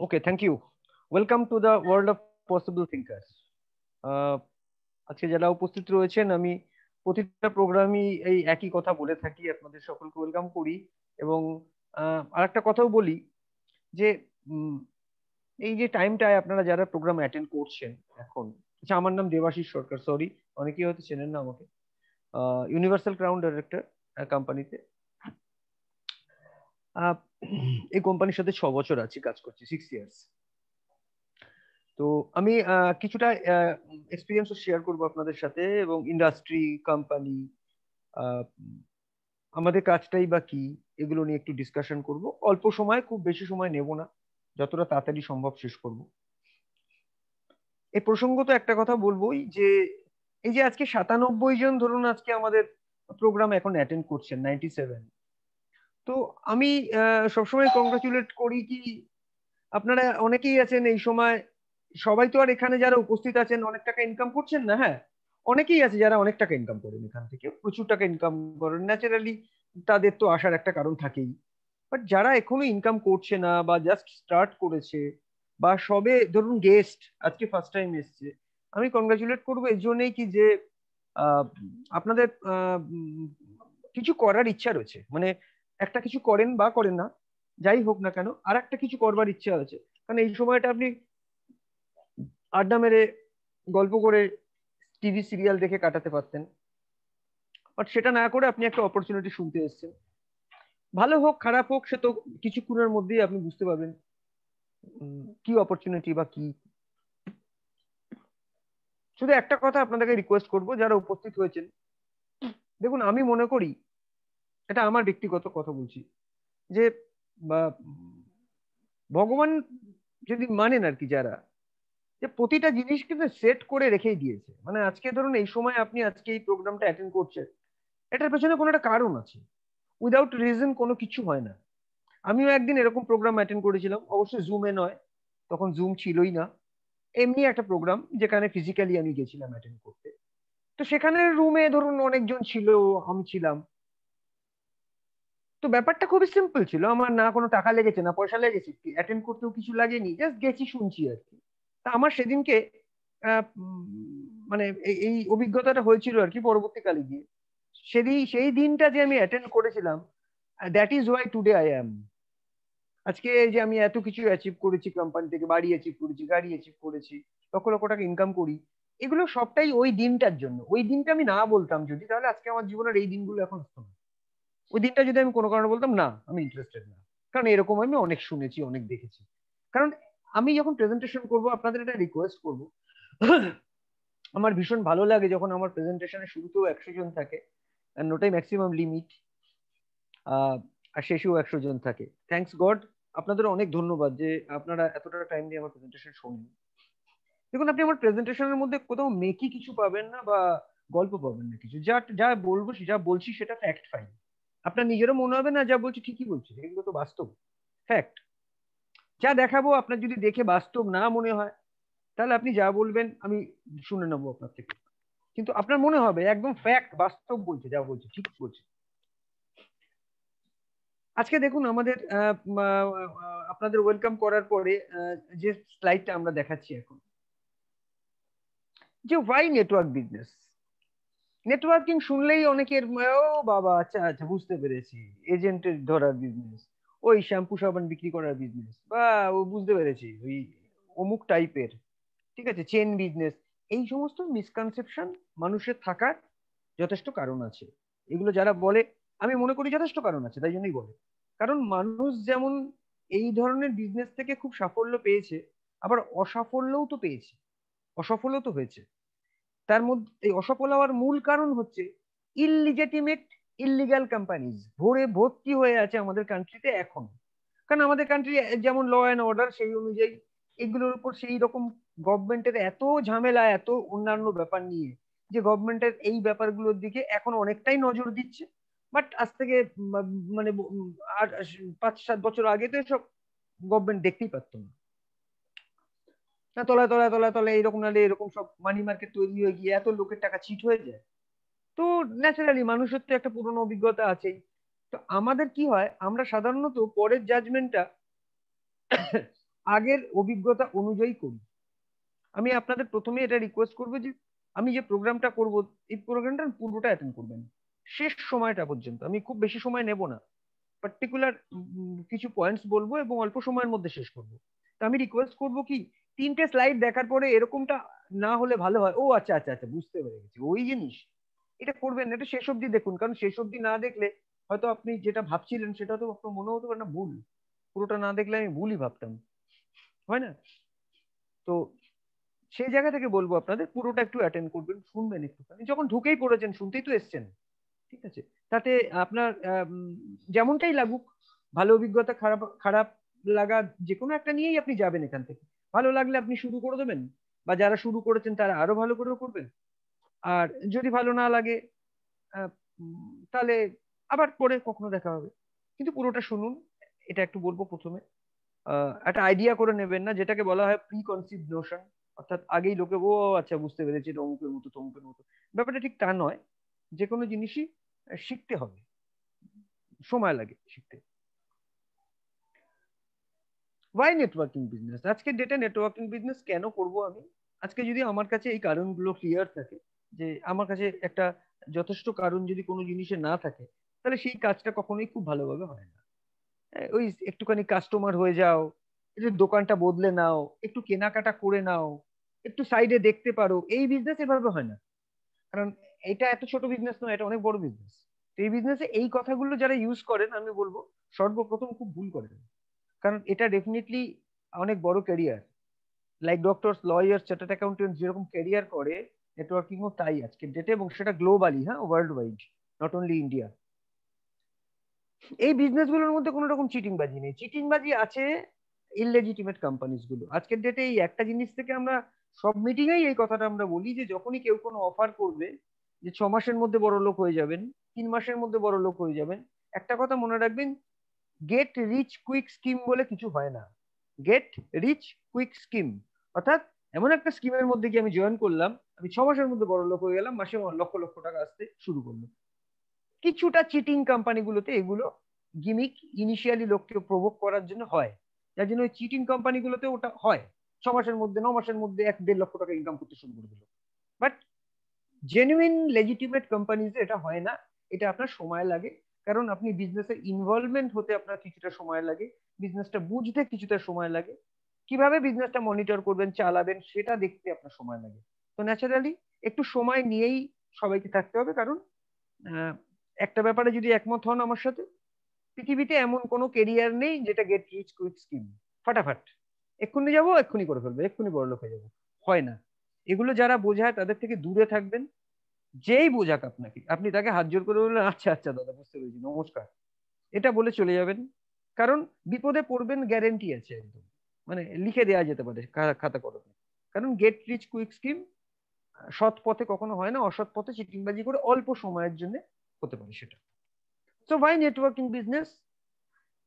Okay, thank you. Welcome to the world of possible thinkers. আহ, আজকে যারা উপস্থিত রয়েছেন, আমি প্রতিটা প্রোগ্রামই এই একই কথা বলে থাকি, আপনাদের সকলকে ওয়েলকাম করি। এবং আরেকটা কথাও বলি যে উম, এই যে টাইমটায় আপনারা যারা প্রোগ্রাম অ্যাটেন্ড করছেন এখন, আচ্ছা, আমার নাম দেবাশিস সরকার, সরি, অনেকেই হয়তো চেনেন না আমাকে। ইউনিভার্সাল ক্রাউন ডাইরেক্টর কোম্পানিতে। এই কোম্পানির সাথে 6 বছর আছি, কাজ করছি, 6 ইয়ার্স। তো আমি কিছুটা এক্সপিরিয়েন্সও শেয়ার করবো আপনাদের সাথে, এবং ইন্ডাস্ট্রি, কোম্পানি, আমাদের কাজটাই বা কি, এগুলো নিয়ে একটু ডিসকাশন করব। অল্প সময়, খুব বেশি সময় নেব না, যতটা তাড়াতাড়ি সম্ভব শেষ করব। এই প্রসঙ্গত একটা কথা বলবোই যে এই যে আজকে 97 জন ধরুন আজকে আমাদের প্রোগ্রাম এখন অ্যাটেন্ড করছেন, 97। তো আমি সবসময় কংগ্রাচুলেট করি কি, আপনারা অনেকেই আছেন এই সময়, সবাই তো আর এখানে যারা উপস্থিত আছেন অনেক টাকা ইনকাম করছেন না। হ্যাঁ, অনেকেই আছে যারা অনেক টাকা ইনকাম করেন, এখান থেকে প্রচুর টাকা ইনকাম করেন ন্যাচারালি, তাদের তো আসার একটা কারণ থাকেই। বাট যারা এখনো ইনকাম করছে না, বা জাস্ট স্টার্ট করেছে, বা সবে ধরুন গেস্ট আজকে ফার্স্ট টাইম এসছে, আমি কংগ্রাচুলেট করবো এর জন্যই কি যে আহ, আপনাদের কিছু করার ইচ্ছা রয়েছে, মানে একটা কিছু করেন বা করেন না, যাই হোক না কেন, আর একটা কিছু করবার ইচ্ছা আছে। কারণ এই সময়টা আপনি আড্ডা মেরে, গল্প করে, টিভি সিরিয়াল দেখে কাটাতে পারতেন, বাট সেটা না করে আপনি একটা অপরচুনিটি শুনতে এসেছেন। ভালো হোক খারাপ হোক, সে তো কিছুক্ষণের মধ্যেই আপনি বুঝতে পারবেন কি অপরচুনিটি বা কি। শুধু একটা কথা আপনাদেরকে রিকোয়েস্ট করব, যারা উপস্থিত হয়েছেন, দেখুন আমি মনে করি, এটা আমার ব্যক্তিগত কথা বলছি, যে বা ভগবান যদি মানেন আর কি, যারা, যে প্রতিটা জিনিস কিন্তু সেট করে রেখেই দিয়েছে। মানে আজকে ধরুন এই সময় আপনি আজকে এই প্রোগ্রামটা অ্যাটেন্ড করছেন, এটার পেছনে কোনো একটা কারণ আছে। উইদাউট রিজন কোনো কিছু হয় না। আমিও একদিন এরকম প্রোগ্রাম অ্যাটেন্ড করেছিলাম, অবশ্যই জুমে নয়, তখন জুম ছিলই না, এমনি একটা প্রোগ্রাম যেখানে ফিজিক্যালি আমি গেছিলাম অ্যাটেন্ড করতে। তো সেখানে রুমে ধরুন অনেকজন ছিল, আমি ছিলাম। তো ব্যাপারটা খুবই সিম্পল ছিল, আমার না কোনো টাকা লেগেছে না পয়সা লেগেছে, অ্যাটেন্ড করতেও কিছু লাগেনি, জাস্ট গেছি, শুনছি আর কি। তা আমার সেদিনকে মানে এই অভিজ্ঞতাটা হয়েছিল আর কি পরবর্তীকালে গিয়ে। সেই দিনটা যে আমি অ্যাটেন্ড করেছিলাম, that is Y today I am. আজকে এই যে আমি এত কিছু অ্যাচিভ করেছি, কোম্পানি থেকে বাড়ি অ্যাচিভ করেছি, গাড়ি অ্যাচিভ করেছি, লক্ষ লক্ষ টাকা ইনকাম করি, এগুলো সবটাই ওই দিনটার জন্য। ওই দিনটা আমি না বলতাম যদি, তাহলে আজকে আমার জীবনের এই দিনগুলো এখন আসতো না। ওই দিনটা যদি আমি কোনো কারণে বলতাম না আমি ইন্টারেস্টেড না, কারণ এরকম আমি অনেক শুনেছি, অনেক দেখেছি। কারণ আমি যখন প্রেজেন্টেশন করব, আপনাদের এটা রিকোয়েস্ট করব, আমার ভীষণ ভালো লাগে যখন আমার প্রেজেন্টেশনের শুরুতেও 100 জন থাকে, আর ওটাই ম্যাক্সিমাম লিমিট, আর শেষেও 100 জন থাকে। থ্যাঙ্কস গড, আপনাদের অনেক ধন্যবাদ যে আপনারা এতটা টাইম দিয়ে আমার প্রেজেন্টেশন শোনেন। দেখুন, আপনি আমার প্রেজেন্টেশনের মধ্যে কোথাও মেকি কিছু পাবেন না, বা গল্প পাবেন না কিছু। যা যা বলবো, যা বলছি সেটা ফ্যাক্ট ফাইল। আপনার নিজেরও মনে হবে না যা বলছি ঠিকই বলছি, এগুলো তো বাস্তব ফ্যাক্ট। যা দেখাবো আপনার যদি দেখে বাস্তব না মনে হয়, তাহলে আপনি যা বলবেন আমি শুনে নেবো আপনার থেকে। কিন্তু আপনার মনে হবে একদম ফ্যাক্ট, বাস্তব বলছে, যা বলছে ঠিক বলছে। আজকে দেখুন আমাদের আপনাদের ওয়েলকাম করার পরে যে স্লাইডটা আমরা দেখাচ্ছি এখন, যে ওয়াই নেটওয়ার্ক বিজনেস। নেটওয়ার্কিং শুনলেই অনেকের ও বাবা, আচ্ছা আচ্ছা বুঝতে পেরেছি, এজেন্টের ধরার বিজনেস, ওই শ্যাম্পু সাবান বিক্রি করার বিজনেস, বা ও বুঝতে পেরেছি ওই অমুক টাইপের, ঠিক আছে, চেন বিজনেস। এই সমস্ত মিসকনসেপশন মানুষের থাকার যথেষ্ট কারণ আছে। এগুলো যারা বলে, আমি মনে করি যথেষ্ট কারণ আছে, তাই জন্যই বলে। কারণ মানুষ যেমন এই ধরনের বিজনেস থেকে খুব সাফল্য পেয়েছে, আবার অসাফল্যও তো পেয়েছে, অসফলও তো হয়েছে। তার মধ্যে এই অসফল হওয়ার মূল কারণ হচ্ছে ইললিজিটিমেট, ইললিগাল কোম্পানিজ ভরে ভর্তি হয়ে আছে আমাদের কান্ট্রিতে এখন। কারণ আমাদের কান্ট্রি যেমন ল অ্যান্ড অর্ডার, সেই অনুযায়ী এগুলোর উপর সেই রকম গভর্নমেন্টের এত ঝামেলা, এত অন্যান্য ব্যাপার নিয়ে, যে গভর্নমেন্টের এই ব্যাপারগুলোর দিকে এখন অনেকটাই নজর দিচ্ছে। বাট আজ থেকে মানে আর 5-7 বছর আগে তো সব গভর্নমেন্ট দেখতেই পারতো না। না, তলায় তলায় তলায় তলায় এরকম, নাহলে এরকম সব মানি মার্কেট তৈরি হয়ে গিয়ে এত লোকের টাকা চিট হয়ে যায়। তো ন্যাচারালি মানুষের তো একটা পুরনো অভিজ্ঞতা আছেই। তো আমাদের কি হয়, আমরা সাধারণত পরের জাজমেন্টটা আগের অভিজ্ঞতা অনুযায়ী করি। আমি আপনাদের প্রথমে এটা রিকোয়েস্ট করবো যে আমি যে প্রোগ্রামটা করব, এই প্রোগ্রামটা পুরোটা অ্যাটেন্ড করবেন শেষ সময়টা পর্যন্ত। আমি খুব বেশি সময় নেব না, পার্টিকুলার কিছু পয়েন্টস বলবো এবং অল্প সময়ের মধ্যে শেষ করবো। তো আমি রিকোয়েস্ট করবো কি, 3টে স্লাইড দেখার পরে এরকমটা না হলে ভালো হয়, ও আচ্ছা আচ্ছা আচ্ছা বুঝতে পেরে গেছি ওই জিনিস, এটা করবেন না, এটা শেষ অবধি দেখুন। কারণ শেষ অবধি না দেখলে হয়তো আপনি যেটা ভাবছিলেন সেটা তো আপনার মনে হতে পারে না ভুল, পুরোটা না দেখলে আমি ভুলই ভাবতাম, হয় না? তো সেই জায়গা থেকে বলবো আপনাদের পুরোটা একটু অ্যাটেন্ড করবেন, শুনবেন একটুখানি, যখন ঢুকেই পড়েছেন শুনতেই তো এসছেন, ঠিক আছে? তাতে আপনার যেমনটাই লাগুক, ভালো অভিজ্ঞতা খারাপ খারাপ লাগা যে কোনো একটা নিয়েই আপনি যাবেন এখান থেকে। ভালো লাগলে আপনি শুরু করে দেবেন, বা যারা শুরু করেছেন তারা আরো ভালো করেও করবেন। আর যদি ভালো না লাগে তাহলে আবার পরে কখনো দেখা হবে। কিন্তু পুরোটা শুনুন, এটা একটু বলবো প্রথমে। একটা আইডিয়া করে নেবেন না, যেটাকে বলা হয় প্রি কনসিভ নোশন, অর্থাৎ আগেই লোকে ও আচ্ছা বুঝতে পেরেছি এটা অমুকের মতো তমুকের মতো। ব্যাপারটা ঠিক তা নয়। যে কোনো জিনিসই শিখতে হবে, সময় লাগে শিখতে। Why networking business? আজকের ডেটে নেটওয়ার্কিং বিজনেস কেন করব আমি? আজকে যদি আমার কাছে এই কারণগুলো ক্লিয়ার থাকে, যে আমার কাছে একটা যথেষ্ট কারণ যদি কোনো জিনিসে না থাকে, তাহলে সেই কাজটা কখনোই খুব ভালোভাবে হয় না। ওই একটুখানি কাস্টমার হয়ে যাও, একটু দোকানটা বদলে নাও, একটু কেনাকাটা করে নাও, একটু সাইডে দেখতে পারো, এই বিজনেস এভাবে হয় না। কারণ এটা এত ছোট বিজনেস নয়, এটা অনেক বড় বিজনেস। তো এই বিজনেসে এই কথাগুলো যারা ইউজ করেন আমি বলবো সর্বপ্রথম খুব ভুল করেন। কারণ এটা ডেফিনেটলি অনেক বড় career. Like doctors, lawyers, chartered accountant যেরকম ক্যারিয়ার করে, নেটওয়ার্কিংও তাই আজকের ডেটে, এবং সেটা গ্লোবালি, হ্যাঁ, world wide, not only India. এই বিজনেস গুলোর মধ্যে কোনো রকম চিটিংবাজি নেই। চিটিংবাজি আছে ইললেজিটিমেট কোম্পানিজ গুলো। আজকের ডেটে এই একটা জিনিস থেকে আমরা সব মিটিং এই এই কথাটা আমরা বলি, যে যখনই কেউ কোনো অফার করবে যে 6 মাসের মধ্যে বড় লোক হয়ে যাবেন, 3 মাসের মধ্যে বড় লোক হয়ে যাবেন, একটা কথা মনে রাখবেন, গেট রিচ কুইক স্কিম বলে কিছু হয় না। গেট রিচ কুইক স্কিম অর্থাৎ এমন একটা স্কিমের মধ্যে গিয়ে আমি জয়েন করলাম, আমি 6 মাসের মধ্যে বড় লোক হয়ে গেলাম, মাসে লক্ষ লক্ষ টাকা আসতে শুরু করলো। কিছুটা চিটিং কোম্পানিগুলোতে এগুলো গিমিক, ইনিশিয়ালি লোককে প্রভোগ করার জন্য হয়, যার জন্য ওই চিটিং কোম্পানিগুলোতে ওটা হয়। 6 মাসের মধ্যে, 9 মাসের মধ্যে 1-1.5 লক্ষ টাকা ইনকাম করতে শুরু করে দিল। বাট জেনুইন লেজিটিমেট কোম্পানিজে এটা হয় না। এটা আপনার সময় লাগে, কারণ আপনি বিজনেসের ইনভলভমেন্ট হতে আপনার কিছুটা সময় লাগে, বিজনেসটা বুঝতে কিছুটা সময় লাগে, কিভাবে বিজনেসটা মনিটর করবেন, চালাবেন, সেটা দেখতে আপনার সময় লাগে। তো ন্যাচারালি একটু সময় নিয়েই সবাইকে থাকতে হবে। কারণ আহ, একটা ব্যাপারে যদি একমত হন আমার সাথে, পৃথিবীতে এমন কোনো কেরিয়ার নেই যেটা গেট রিচ কুইক স্কিম, ফাটাফাট এক্ষুনি যাবো এক্ষুনি করে ফেলবো এক্ষুনি বড়লোক হয়ে যাবো, হয় না। এগুলো যারা বোঝায় তাদের থেকে দূরে থাকবেন। যেই বোঝাক আপনাকে, আপনি তাকে হাত জোর করে বললেন আচ্ছা আচ্ছা দাদা বুঝতে পেরেছি নমস্কার, এটা বলে চলে যাবেন। কারণ বিপদে পড়বেন গ্যারেন্টি আছে একদম, মানে লিখে দেওয়া যেতে পারে খাতা কলমে। কারণ গেট রিচ কুইক স্কিম সৎ পথে কখনো হয় না, অসৎ পথে চিটিংবাজি করে অল্প সময়ের জন্য হতে পারে সেটা। সো ভাই নেটওয়ার্কিং বিজনেস,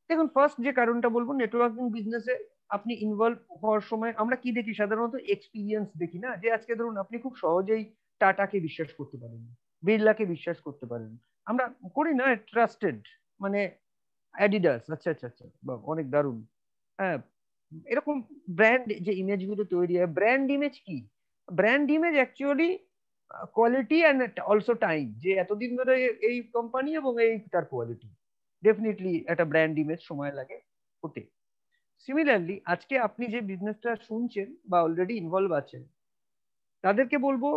দেখুন ফার্স্ট যে কারণটা বলবো, নেটওয়ার্কিং বিজনেসে আপনি ইনভলভ হওয়ার সময় আমরা কি দেখি সাধারণত, এক্সপিরিয়েন্স দেখি না। যে আজকে ধরুন আপনি খুব সহজেই টাটাকে বিশ্বাস করতে পারেন, বিড়লাকে বিশ্বাস করতে পারেন, আমরা করি না, ট্রাস্টেড, মানে অ্যাডিডাস, আচ্ছা আচ্ছা আচ্ছা বা অনেক দারুণ, হ্যাঁ। এরকম ব্র্যান্ড যে ইমেজ গুলো তৈরি হয়, ব্র্যান্ড ইমেজ কি? Brand image actually quality and also time, যে এতদিন ধরে এই কোম্পানি এবং এই তার কোয়ালিটি, ডেফিনেটলি একটা ব্র্যান্ড ইমেজ সময় লাগে হতে। সিমিলারলি আজকে আপনি যে বিজনেসটা শুনছেন বা অলরেডি ইনভলভ আছেন, তাদেরকে বলবো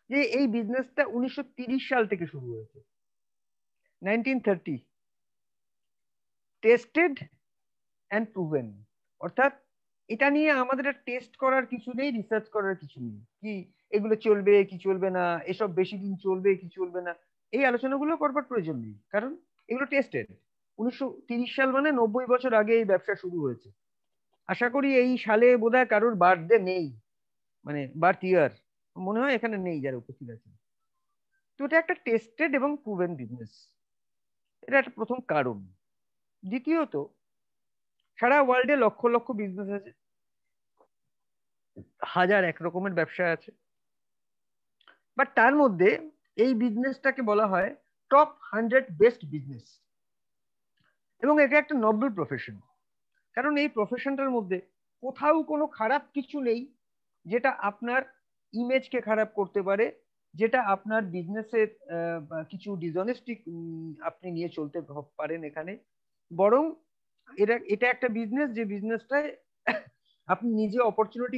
যে এই বিজনেসটা 1930 সাল থেকে শুরু হয়েছে, 1930, টেস্টেড অ্যান্ড প্রুভেন। অর্থাৎ এটা নিয়ে আমাদের টেস্ট করার কিছু নেই, রিসার্চ করার কিছু নেই, কি এগুলো চলবে কি চলবে না, এসব বেশি দিন চলবে কি চলবে না, এই আলোচনাগুলো করবার প্রয়োজন নেই। কারণ এগুলো টেস্টেড। 1930 সাল মানে 90 বছর আগে এই ব্যবসা শুরু হয়েছে। আশা করি এই সালে বোধহয় কারোর বার্থডে নেই, মানে বার্থ ইয়ার মনে হয় এখানে নেই যারা উপস্থিত আছে। তো এটা একটা টেস্টেড এবং প্রুভেন বিজনেস, এটা একটা প্রথম কারণ। দ্বিতীয়ত, সারা ওয়ার্ল্ডে লক্ষ লক্ষ বিজনেস আছে, হাজার এক রকমের ব্যবসা আছে, বাট তার মধ্যে এই বিজনেসটাকে বলা হয় টপ 100 বেস্ট বিজনেস, এবং এটা একটা নোবেল প্রফেশন। কারণ এই প্রফেশনটার মধ্যে কোথাও কোনো খারাপ কিছু নেই যেটা আপনার ইমেজকে খারাপ করতে পারে, যেটা আপনার বিজনেসের কিছু ডিসঅনেস্টি আপনি নিয়ে চলতে পারেন এখানে। বরং এটা এটা একটা বিজনেস, যে বিজনেসটায় আপনি নিজে অপরচুনিটি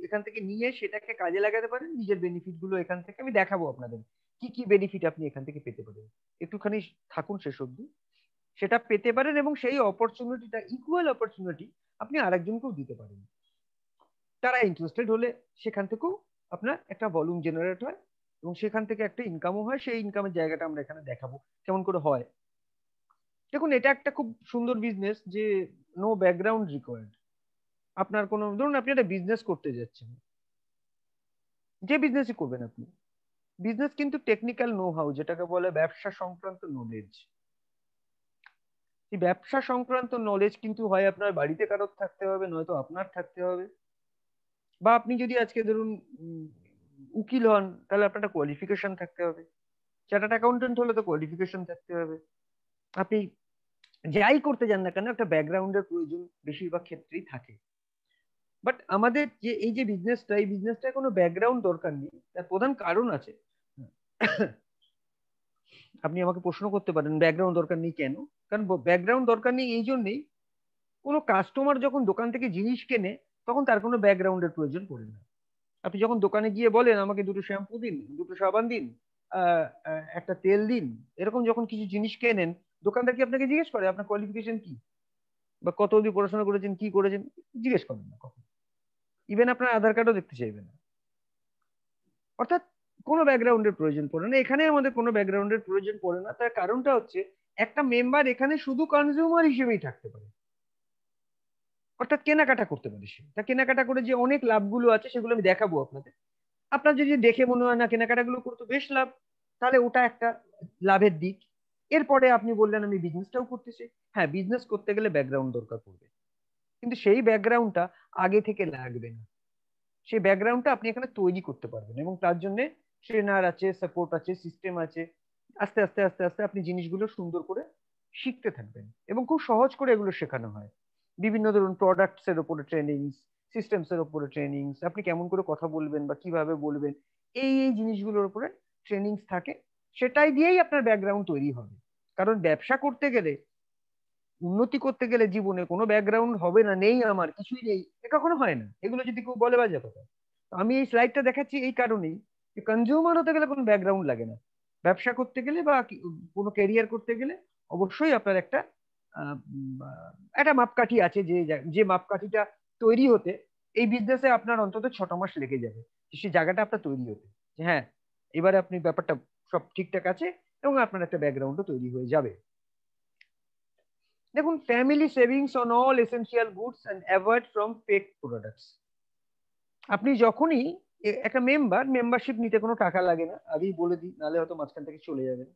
এখান থেকে নিয়ে সেটাকে কাজে লাগাতে পারেন, নিজের বেনিফিট গুলো এখান থেকে আমি দেখাবো আপনাদের কি কি বেনিফিট আপনি এখান থেকে পেতে পারেন। একটুখানি থাকুন শেষ অবধি, সেটা পেতে পারেন এবং সেই অপরচুনিটিটা, ইকুয়াল অপরচুনিটি আপনি আরেকজনকেও দিতে পারেন। তারা ইন্টারেস্টেড হলে সেখান থেকেও আপনার একটা ভলিউম জেনারেট হয় এবং সেখান থেকে একটা ইনকামও হয়। সেই ইনকামের জায়গাটা আমরা এখানে দেখাবো কেমন করে হয়। দেখুন, এটা একটা খুব সুন্দর বিজনেস যে নো ব্যাকগ্রাউন্ড রিকোয়ার্ড। আপনার কোনো, ধরুন আপনি একটা বিজনেস করতে যাচ্ছেন, যে বিজনেসই করবেন আপনি, বিজনেস কিন্তু টেকনিক্যাল নো হাউ, যেটাকে বলে ব্যবসা সংক্রান্ত নলেজ। এই ব্যবসা সংক্রান্ত নলেজ কিন্তু হয় আপনার বাড়িতে কারোর থাকতে হবে, নয়তো আপনার থাকতে হবে। বা আপনি যদি আজকে ধরুন উকিল হন, তাহলে আপনার একটা কোয়ালিফিকেশন থাকতে হবে। চার্টার্ড অ্যাকাউন্টেন্ট হলে তো কোয়ালিফিকেশন থাকতে হবে। আপনি যাই করতে যান না কেন, একটা ব্যাকগ্রাউন্ডের প্রয়োজন বেশিরভাগ ক্ষেত্রেই থাকে। বাট আমাদের যে এই যে বিজনেসটা, এই বিজনেসটায় কোনো ব্যাকগ্রাউন্ড দরকার নেই। তার প্রধান কারণ আছে। আপনি আমাকে প্রশ্ন করতে পারেন ব্যাকগ্রাউন্ড দরকার নেই কেন? কারণ ব্যাকগ্রাউন্ড দরকার নেই এই জন্যই, কোনো কাস্টমার যখন দোকান থেকে জিনিস কেনে তখন তার কোনো ব্যাকগ্রাউন্ডের প্রয়োজন পড়ে না। আপনি যখন দোকানে গিয়ে বলেন আমাকে দুটো শ্যাম্পু দিন, দুটো সাবান দিন, একটা তেল দিন, এরকম যখন কিছু জিনিস কেনেন, দোকানদার কি আপনাকে জিজ্ঞেস করে আপনার কোয়ালিফিকেশন কি, বা কত অবধি পড়াশোনা করেছেন, কি করেছেন? জিজ্ঞেস করেন না কখন। ইভেন আপনার আধার কার্ডও দেখতে চাইবে না। অর্থাৎ কোনো ব্যাকগ্রাউন্ডের প্রয়োজন পড়ে না এখানে, আমাদের কোনো ব্যাকগ্রাউন্ডের প্রয়োজন পড়ে না। তার কারণটা হচ্ছে একটা মেম্বার এখানে শুধু কনজিউমার হিসেবেই থাকতে পারে, অর্থাৎ কেনাকাটা করতে পারে। সে তা কেনাকাটা করে যে অনেক লাভগুলো আছে সেগুলো আমি দেখাবো আপনাদের। আপনার যদি দেখে মনে হয় না কেনাকাটাগুলো করতে বেশ লাভ, তাহলে ওটা একটা লাভের দিক। এরপরে আপনি বললেন আমি বিজনেসটাও করতে চাই। হ্যাঁ, বিজনেস করতে গেলে ব্যাকগ্রাউন্ড দরকার পড়বে, কিন্তু সেই ব্যাকগ্রাউন্ডটা আগে থেকে লাগবে না। সেই ব্যাকগ্রাউন্ডটা আপনি এখানে তৈরি করতে পারবেন এবং তার জন্য ট্রেনার আছে, সাপোর্ট আছে, সিস্টেম আছে। আস্তে আস্তে আস্তে আস্তে আপনি জিনিসগুলো সুন্দর করে শিখতে থাকবেন এবং খুব সহজ করে এগুলো শেখানো হয়। বিভিন্ন ধরুন প্রোডাক্টস এর উপরে ট্রেনিং, সিস্টেমস এর উপরে ট্রেনিং, আপনি কেমন করে কথা বলবেন বা কিভাবে বলবেন, এই এই জিনিসগুলোর উপরে ট্রেনিং থাকে। সেটাই দিয়েই আপনার ব্যাকগ্রাউন্ড তৈরি হবে। কারণ ব্যবসা করতে গেলে, উন্নতি করতে গেলে জীবনে কোনো ব্যাকগ্রাউন্ড হবে না, নেই আমার কিছুই নেই, এ কখনো হয় না। এগুলো যদি কেউ বলে বাজে কথা। তো আমি এই স্লাইডটা দেখাচ্ছি এই কারণেই যে কনজিউমার হতে গেলে কোনো ব্যাকগ্রাউন্ড লাগে না। ব্যবসা করতে গেলে বা কোনো ক্যারিয়ার করতে গেলে অবশ্যই আপনার একটা একটা মাপকাঠি আছে, যে যে মাপকাঠিটা তৈরি হতে এই বিজনেসে আপনার অন্তত 6 মাস লেগে যাবে, সেই জায়গাটা আপনার তৈরি হতে। যে হ্যাঁ, এবারে আপনি ব্যাপারটা সব ঠিকঠাক আছে এবং আপনার একটা ব্যাকগ্রাউন্ডও তৈরি হয়ে যাবে। দেখুন, family savings on all essential goods and avoid from fake products. আপনি যখনই একটা মেম্বারশিপ নিতে কোনো টাকা লাগে না, আগেই বলে দিই, নাহলে হয়তো মাঝখান থেকে চলে যাবেন।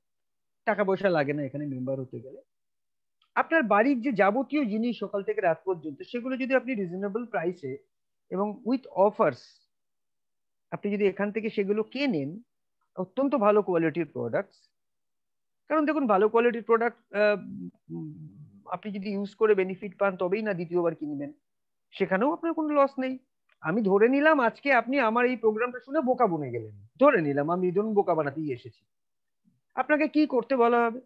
টাকা পয়সা লাগে না এখানে মেম্বার হতে গেলে। আপনার বাড়ির যে যাবতীয় জিনিস সকাল থেকে রাত পর্যন্ত, সেগুলো যদি আপনি রিজনেবল প্রাইসে এবং উইথ অফার্স আপনি যদি এখান থেকে সেগুলো কেনেন, অত্যন্ত ভালো কোয়ালিটির প্রোডাক্টস। কারণ দেখুন, ভালো কোয়ালিটির প্রোডাক্ট আপনি যদি ইউজ করে বেনিফিট পান তবেই না দ্বিতীয়বার কিনবেন, সেখানেও আপনার কোনো লস নেই। আমি ধরে নিলাম আজকে আপনি আমার এই প্রোগ্রামটা শুনে বোকা বনে গেলেন, ধরে নিলাম আমি ধরুন বোকা বানাতেই এসেছি। আপনাকে কি করতে বলা হবে?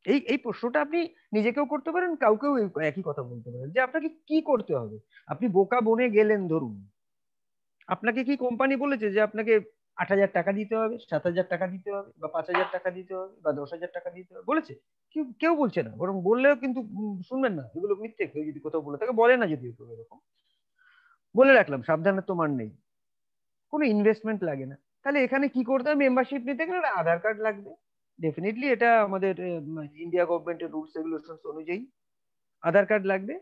এই এই প্রশ্নটা আপনি নিজেকেও করতে পারেন, কাউকেও একই কথা বলতে পারেন যে আপনাকে কি করতে হবে। আপনি বোকা বনে গেলেন ধরুন, আপনাকে কি কোম্পানি বলেছে যে আপনাকে 8,000 টাকা দিতে হবে, 7,000 টাকা দিতে হবে, বা 5,000 টাকা দিতে হবে, বা 10,000 টাকা দিতে হবে? বলেছে? কেউ কেউ বলছে না। বরং বললেও কিন্তু শুনবেন না, এগুলো মিথ্যে। কেউ যদি কোথাও বলে থাকে, বলে না যদিও কেউ এরকম, বলে রাখলাম সাবধানে, তোমার নেই, কোনো ইনভেস্টমেন্ট লাগে না। তাহলে এখানে কি করতে হবে? মেম্বারশিপ নিতে গেলে একটা আধার কার্ড লাগবে। ডেফিনেটলি এটা আমাদের ইন্ডিয়া গভর্নমেন্টের রুলস রেগুলেশনস অনুযায়ী আধার কার্ড লাগবে।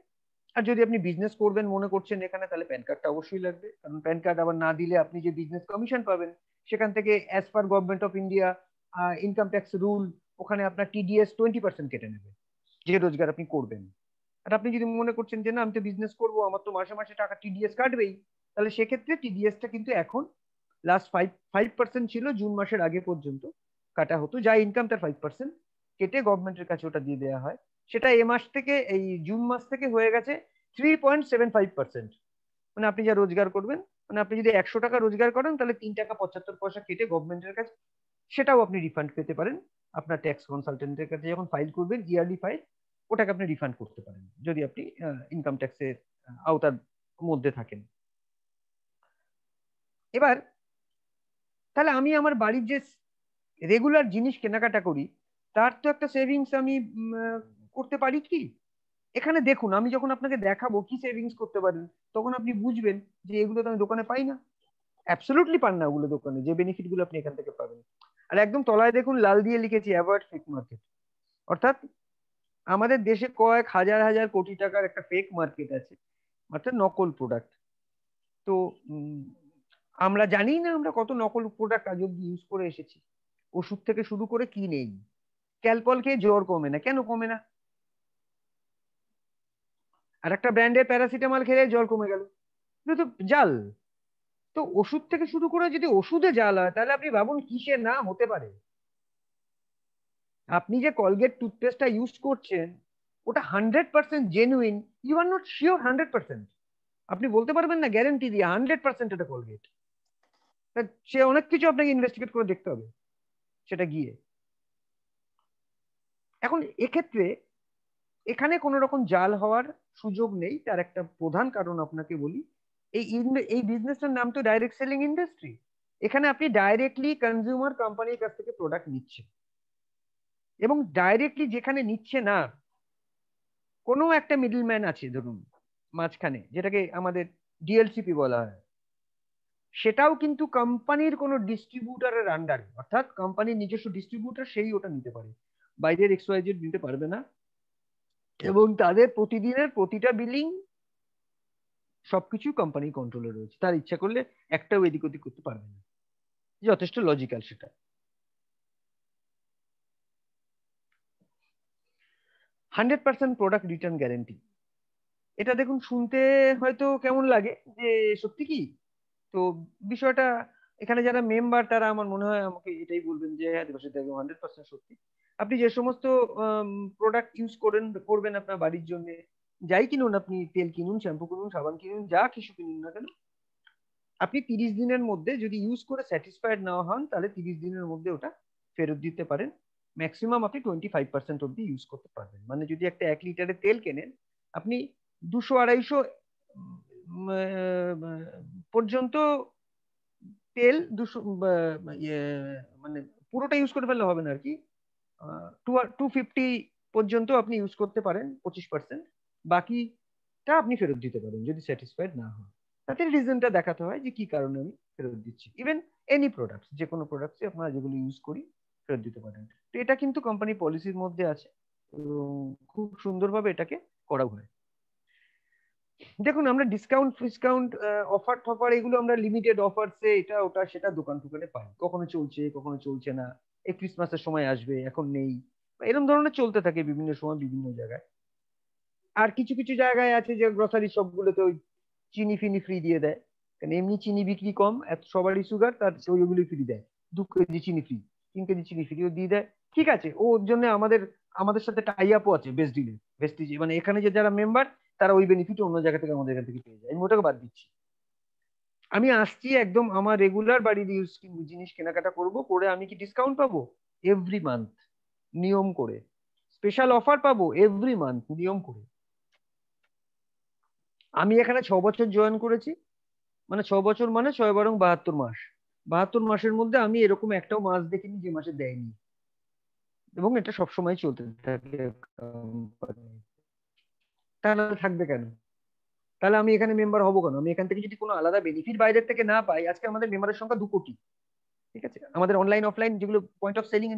আর যদি আপনি বিজনেস করবেন মনে করছেন এখানে, তাহলে প্যান কার্ডটা অবশ্যই লাগবে। কারণ প্যান কার্ড আবার না দিলে আপনি যে বিজনেস কমিশন পাবেন সেখান থেকে as per government of India income tax rule, ওখানে আপনার টিডিএস 20% কেটে নেবে যে রোজগার আপনি করবেন। আর আপনি যদি মনে করছেন যে না, আমি তো বিজনেস করবো, আমার তো মাসে মাসে টাকা টিডিএস কাটবেই, তাহলে সেক্ষেত্রে টিডিএসটা কিন্তু এখন লাস্ট 5% ছিল জুন মাসের আগে পর্যন্ত কাটা হতো। যা ইনকাম তার 5% কেটে গভর্নমেন্টের কাছে ওটা দিয়ে দেওয়া হয়। সেটা এ মাস থেকে, এই জুন মাস থেকে হয়ে গেছে 3.75%। মানে আপনি যা রোজগার করবেন, মানে আপনি যদি 100 টাকা রোজগার করেন তাহলে 3 টাকা 75 পয়সা কেটে গভর্নমেন্টের কাছে, সেটাও আপনি রিফান্ড পেতে পারেন। আপনার ট্যাক্স কনসালটেন্টের কাছে যখন ফাইল করবেন ইয়ারলি ফাইল, ওটাকে আপনি রিফান্ড করতে পারেন যদি আপনি ইনকাম ট্যাক্সের আওতার মধ্যে থাকেন। এবার তাহলে আমি আমার বাড়ির যে রেগুলার জিনিস কেনাকাটা করি, তার তো একটা সেভিংস আমি করতে পারি কি? এখানে দেখুন, আমি যখন আপনাকে দেখাবো কি সেভিংস করতে পারেন, তখন আপনি বুঝবেন যে এগুলো তো আমি দোকানে পাই না। অ্যাবসলিউটলি পান না ওগুলো দোকানে, যে বেনিফিট গুলো আপনি এখান থেকে পাবেন। আর একদম তলায় দেখুন লাল দিয়ে লিখেছি অ্যাভয়েড ফেক মার্কেট। অর্থাৎ আমাদের দেশে কয়েক হাজার হাজার কোটি টাকার একটা ফেক মার্কেট আছে, অর্থাৎ নকল প্রোডাক্ট। তো আমরা জানি না আমরা কত নকল প্রোডাক্ট আজ অব্দি ইউজ করে এসেছি। ওষুধ থেকে শুরু করে কি নেই। ক্যালপল খেয়ে জ্বর কমে না, কেন কমে না? আর একটা ব্র্যান্ডের প্যারাসিটামল খেলে জ্বর কমে গেল, এটা তো জাল। তো ওষুধ থেকে শুরু করে যদি ওষুধে জাল হয়, তাহলে আপনি ভাবুন কিসে না হতে পারে। আপনি যে কলগেট টুথপেস্টটা ইউজ করছেন, ওটা 100% genuine, you are not sure 100%। আপনি বলতে পারবেন না গ্যারেন্টি দিয়ে 100% এটা কলগেট। সে অনেক কিছু আপনাকে ইনভেস্টিগেট করে দেখতে হবে সেটা গিয়ে। এখন এক্ষেত্রে এখানে কোনো রকম জাল হওয়ার সুযোগ নেই। তার একটা প্রধান কারণ আপনাকে বলি, এই বিজনেসটার নাম তো ডাইরেক্ট সেলিং ইন্ডাস্ট্রি। এখানে আপনি ডাইরেক্টলি কনজিউমার কোম্পানির কাছ থেকে প্রোডাক্ট নিচ্ছেন, এবং ডাইরেক্টলি যেখানে নিচ্ছে না, কোনো একটা মিডলম্যান আছে ধরুন মাঝখানে, যেটাকে আমাদের ডিএলসিপি বলা হয়, সেটাও কিন্তু কোম্পানির কোনো ডিস্ট্রিবিউটারের আন্ডারে, অর্থাৎ কোম্পানির নিজস্ব ডিস্ট্রিবিউটার, সেই ওটা নিতে পারে, বাইরের এক্সওয়াইজেড নিতে পারবে না। এবং তাদের প্রতিদিনের প্রতিটা বিলিং সবকিছু কোম্পানি কন্ট্রোলে রয়েছে, তার ইচ্ছা করলে একটাও এদিক ওদিক করতে পারবে না। যথেষ্ট লজিক্যাল সেটা। 100% প্রোডাক্ট রিটার্ন গ্যারেন্টি। এটা দেখুন শুনতে হয়তো কেমন লাগে যে সত্যি কি, তো বিষয়টা এখানে যারা মেম্বার তারা আমার মনে হয় আমাকে এটাই বলবেন যে হ্যাঁ দেবাশিস দা, 100% সত্যি। আপনি যে সমস্ত প্রোডাক্ট ইউজ করবেন আপনার বাড়ির জন্য, যাই কিনুন আপনি, তেল কিনুন, শ্যাম্পু কিনুন, সাবান কিনুন, যা কিছু কিনুন না কেন, আপনি 30 দিনের মধ্যে যদি ইউজ করে স্যাটিসফাইড না হন, তাহলে 30 দিনের মধ্যে ওটা ফেরত দিতে পারেন। ম্যাক্সিমাম আপনি 25% অব্দি ইউজ করতে পারবেন। মানে যদি একটা 1 লিটারের তেল কেনেন, আপনি 200-250 পর্যন্ত তেল, 200 মানে পুরোটা ইউজ করে ফেললে হবে না আর কি, 250 পর্যন্ত আপনি ইউজ করতে পারেন 25%। বাকিটা আপনি ফেরত দিতে পারেন যদি স্যাটিসফাইড না হন। তাতে রিজনটা দেখাতে হয় যে কি কারণে আমি ফেরত দিচ্ছি। ইভেন এনি প্রোডাক্ট, যে কোনো প্রোডাক্টস আপনারা যেগুলো ইউজ করি ফেরত দিতে পারেন। তো এটা কিন্তু কোম্পানি পলিসির মধ্যে আছে, এবং খুব সুন্দরভাবে এটাকে করা হয়। দেখুন আমরা ডিসকাউন্ট ফিসকাউন্ট, অফার টফার, এগুলো আমরা লিমিটেড অফারসে এটা ওটা সেটা দোকান টোকানে পাই, কখনো চলছে কখনো চলছে না। এই ক্রিসমাসের সময় আসবে, এখন নেই, এরকম ধরনের চলতে থাকে বিভিন্ন সময় বিভিন্ন জায়গায়। আর কিছু কিছু জায়গায় আছে যে গ্রসারি শপ গুলোতে ওই চিনি ফিনি ফ্রি দিয়ে দেয়, কারণ এমনি চিনি বিক্রি কম, এত সবারই সুগার, তার ওইগুলি ফ্রি দেয়। 2 কেজি চিনি ফ্রি, 3 কেজি চিনি ফ্রিও দিয়ে দেয়। ঠিক আছে, ওর জন্য আমাদের আমাদের সাথে টাই আপও আছে বেস্ট ডিলে, বেস্টিজ, মানে এখানে যে যারা মেম্বার তারা ওই বেনিফিট অন্য জায়গা থেকে আমাদের এখান থেকে পেয়ে যায়। আমি ওটাকে বাদ দিচ্ছি। আমি আসছি একদম আমার রেগুলার বাড়ির ইউজ জিনিস কেনাকাটা করব, করে আমি কি ডিসকাউন্ট পাবো? এভরি মান্থ নিয়ম করে। স্পেশাল অফার পাবো এভরি মান্থ নিয়ম করে। আমি এখানে 6 বছর জয়েন করেছি, মানে 6 বছর মানে 6 × 72 মাস। 72 মাসের মধ্যে আমি এরকম একটাও মাস দেখিনি যে মাসে দেয়নি, এবং এটা সবসময় চলতে থাকে company। তাহলে থাকবে কেন? তাহলে আমি এখানে মেম্বার হবো কেন? আমি এখান থেকে যদি কোনো আলাদা বেনিফিট বাইরের থেকে না পাই, আজকে আমাদের মেম্বারের সংখ্যা 2 কোটি। ঠিক আছে, আমাদের অনলাইন অফলাইন যেগুলো পয়েন্ট অফ সেলিং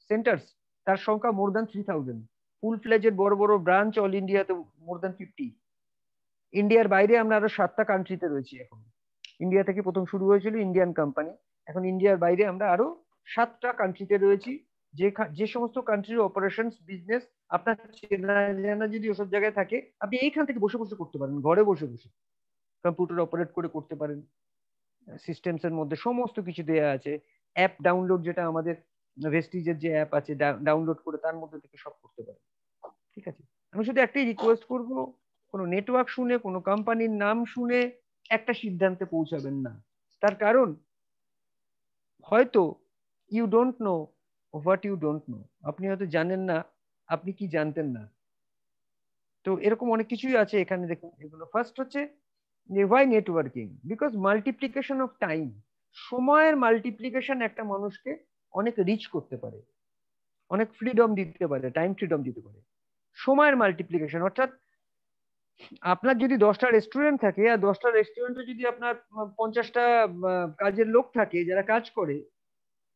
সেন্টার্স, তার সংখ্যা মোর দ্যান 3000। ফুল ফ্লেজের বড় বড় ব্রাঞ্চ অল ইন্ডিয়াতে মোর দ্যান 50। ইন্ডিয়ার বাইরে আমরা আরো 7টা কান্ট্রিতে রয়েছি এখন। ইন্ডিয়া থেকে প্রথম শুরু হয়েছিল ইন্ডিয়ান কোম্পানি, এখন ইন্ডিয়ার বাইরে আমরা আরো 7টা কান্ট্রিতে রয়েছি। যে সমস্ত কান্ট্রির অপারেশন বিজনেস আপনার চেনা জানা যদি ওসব জায়গায় থাকে, আপনি এইখান থেকে বসে বসে করতে পারেন, ঘরে বসে বসে কম্পিউটার অপারেট করে করতে পারেন। সিস্টেমস এর মধ্যে সমস্ত কিছু দেয়া আছে। অ্যাপ ডাউনলোড, যেটা আমাদের ভেস্টিজের যে অ্যাপ আছে, ডাউনলোড করে তার মধ্যে থেকে সব করতে পারেন। ঠিক আছে, আমি শুধু একটাই রিকোয়েস্ট করব, কোনো নেটওয়ার্ক শুনে, কোনো কোম্পানির নাম শুনে একটা সিদ্ধান্তে পৌঁছাবেন না। তার কারণ হয়তো you don't know what you don't know, আপনি হয়তো জানেন না আপনি কি জানতেন না। তো এরকম অনেক কিছুই আছে এখানে, দেখুন এগুলো ফার্স্ট হচ্ছে why networking, because multiplication of time, সময়ের মাল্টিপ্লিকেশন একটা মানুষকে অনেক রিচ করতে পারে, অনেক ফ্রিডম দিতে পারে, টাইম ফ্রিডম দিতে পারে। সময়ের মাল্টিপ্লিকেশন অর্থাৎ আপনার যদি 10টা রেস্টুরেন্ট থাকে, আর 10টা রেস্টুরেন্টে যদি আপনার 50টা কাজের লোক থাকে যারা কাজ করে,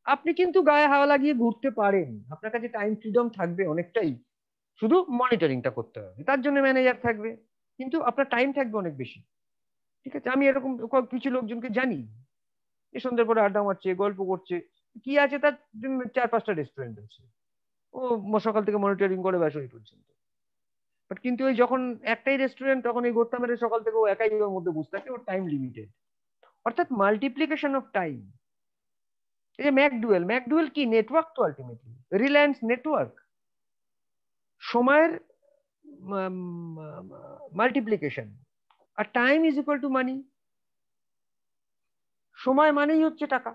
আপনি কিন্তু গায়ে হাওয়া লাগিয়ে ঘুরতে পারেন, আপনার কাছে টাইম ফ্রিডম থাকবে অনেকটাই। শুধু মনিটরিংটা করতে হবে, তার জন্য ম্যানেজার থাকবে, কিন্তু আপনার টাইম থাকবে অনেক বেশি। ঠিক আছে, আমি এরকম কিছু লোকজনকে জানি, এই সন্ধ্যের পরে আড্ডা মারছে, গল্প করছে, কি আছে তার 4-5টা রেস্টুরেন্ট আছে, ও সকাল থেকে মনিটরিং করে ব্যাস ওই পর্যন্ত। বাট কিন্তু ওই যখন একটাই রেস্টুরেন্ট, তখন এই গোত্তা মেরে সকাল থেকে ও একাই ওর মধ্যে বসে থাকে, ওর টাইম লিমিটেড। অর্থাৎ মাল্টিপ্লিকেশন অফ টাইম। এই যে ম্যাকডুয়েল, ম্যাকডুয়েল কি নেটওয়ার্ক তো আলটিমেটলি, রিলায়েন্স নেটওয়ার্ক, সময়ের মাল্টিপ্লিকেশন। আর time is equal to money, সময় মানেই হচ্ছে টাকা।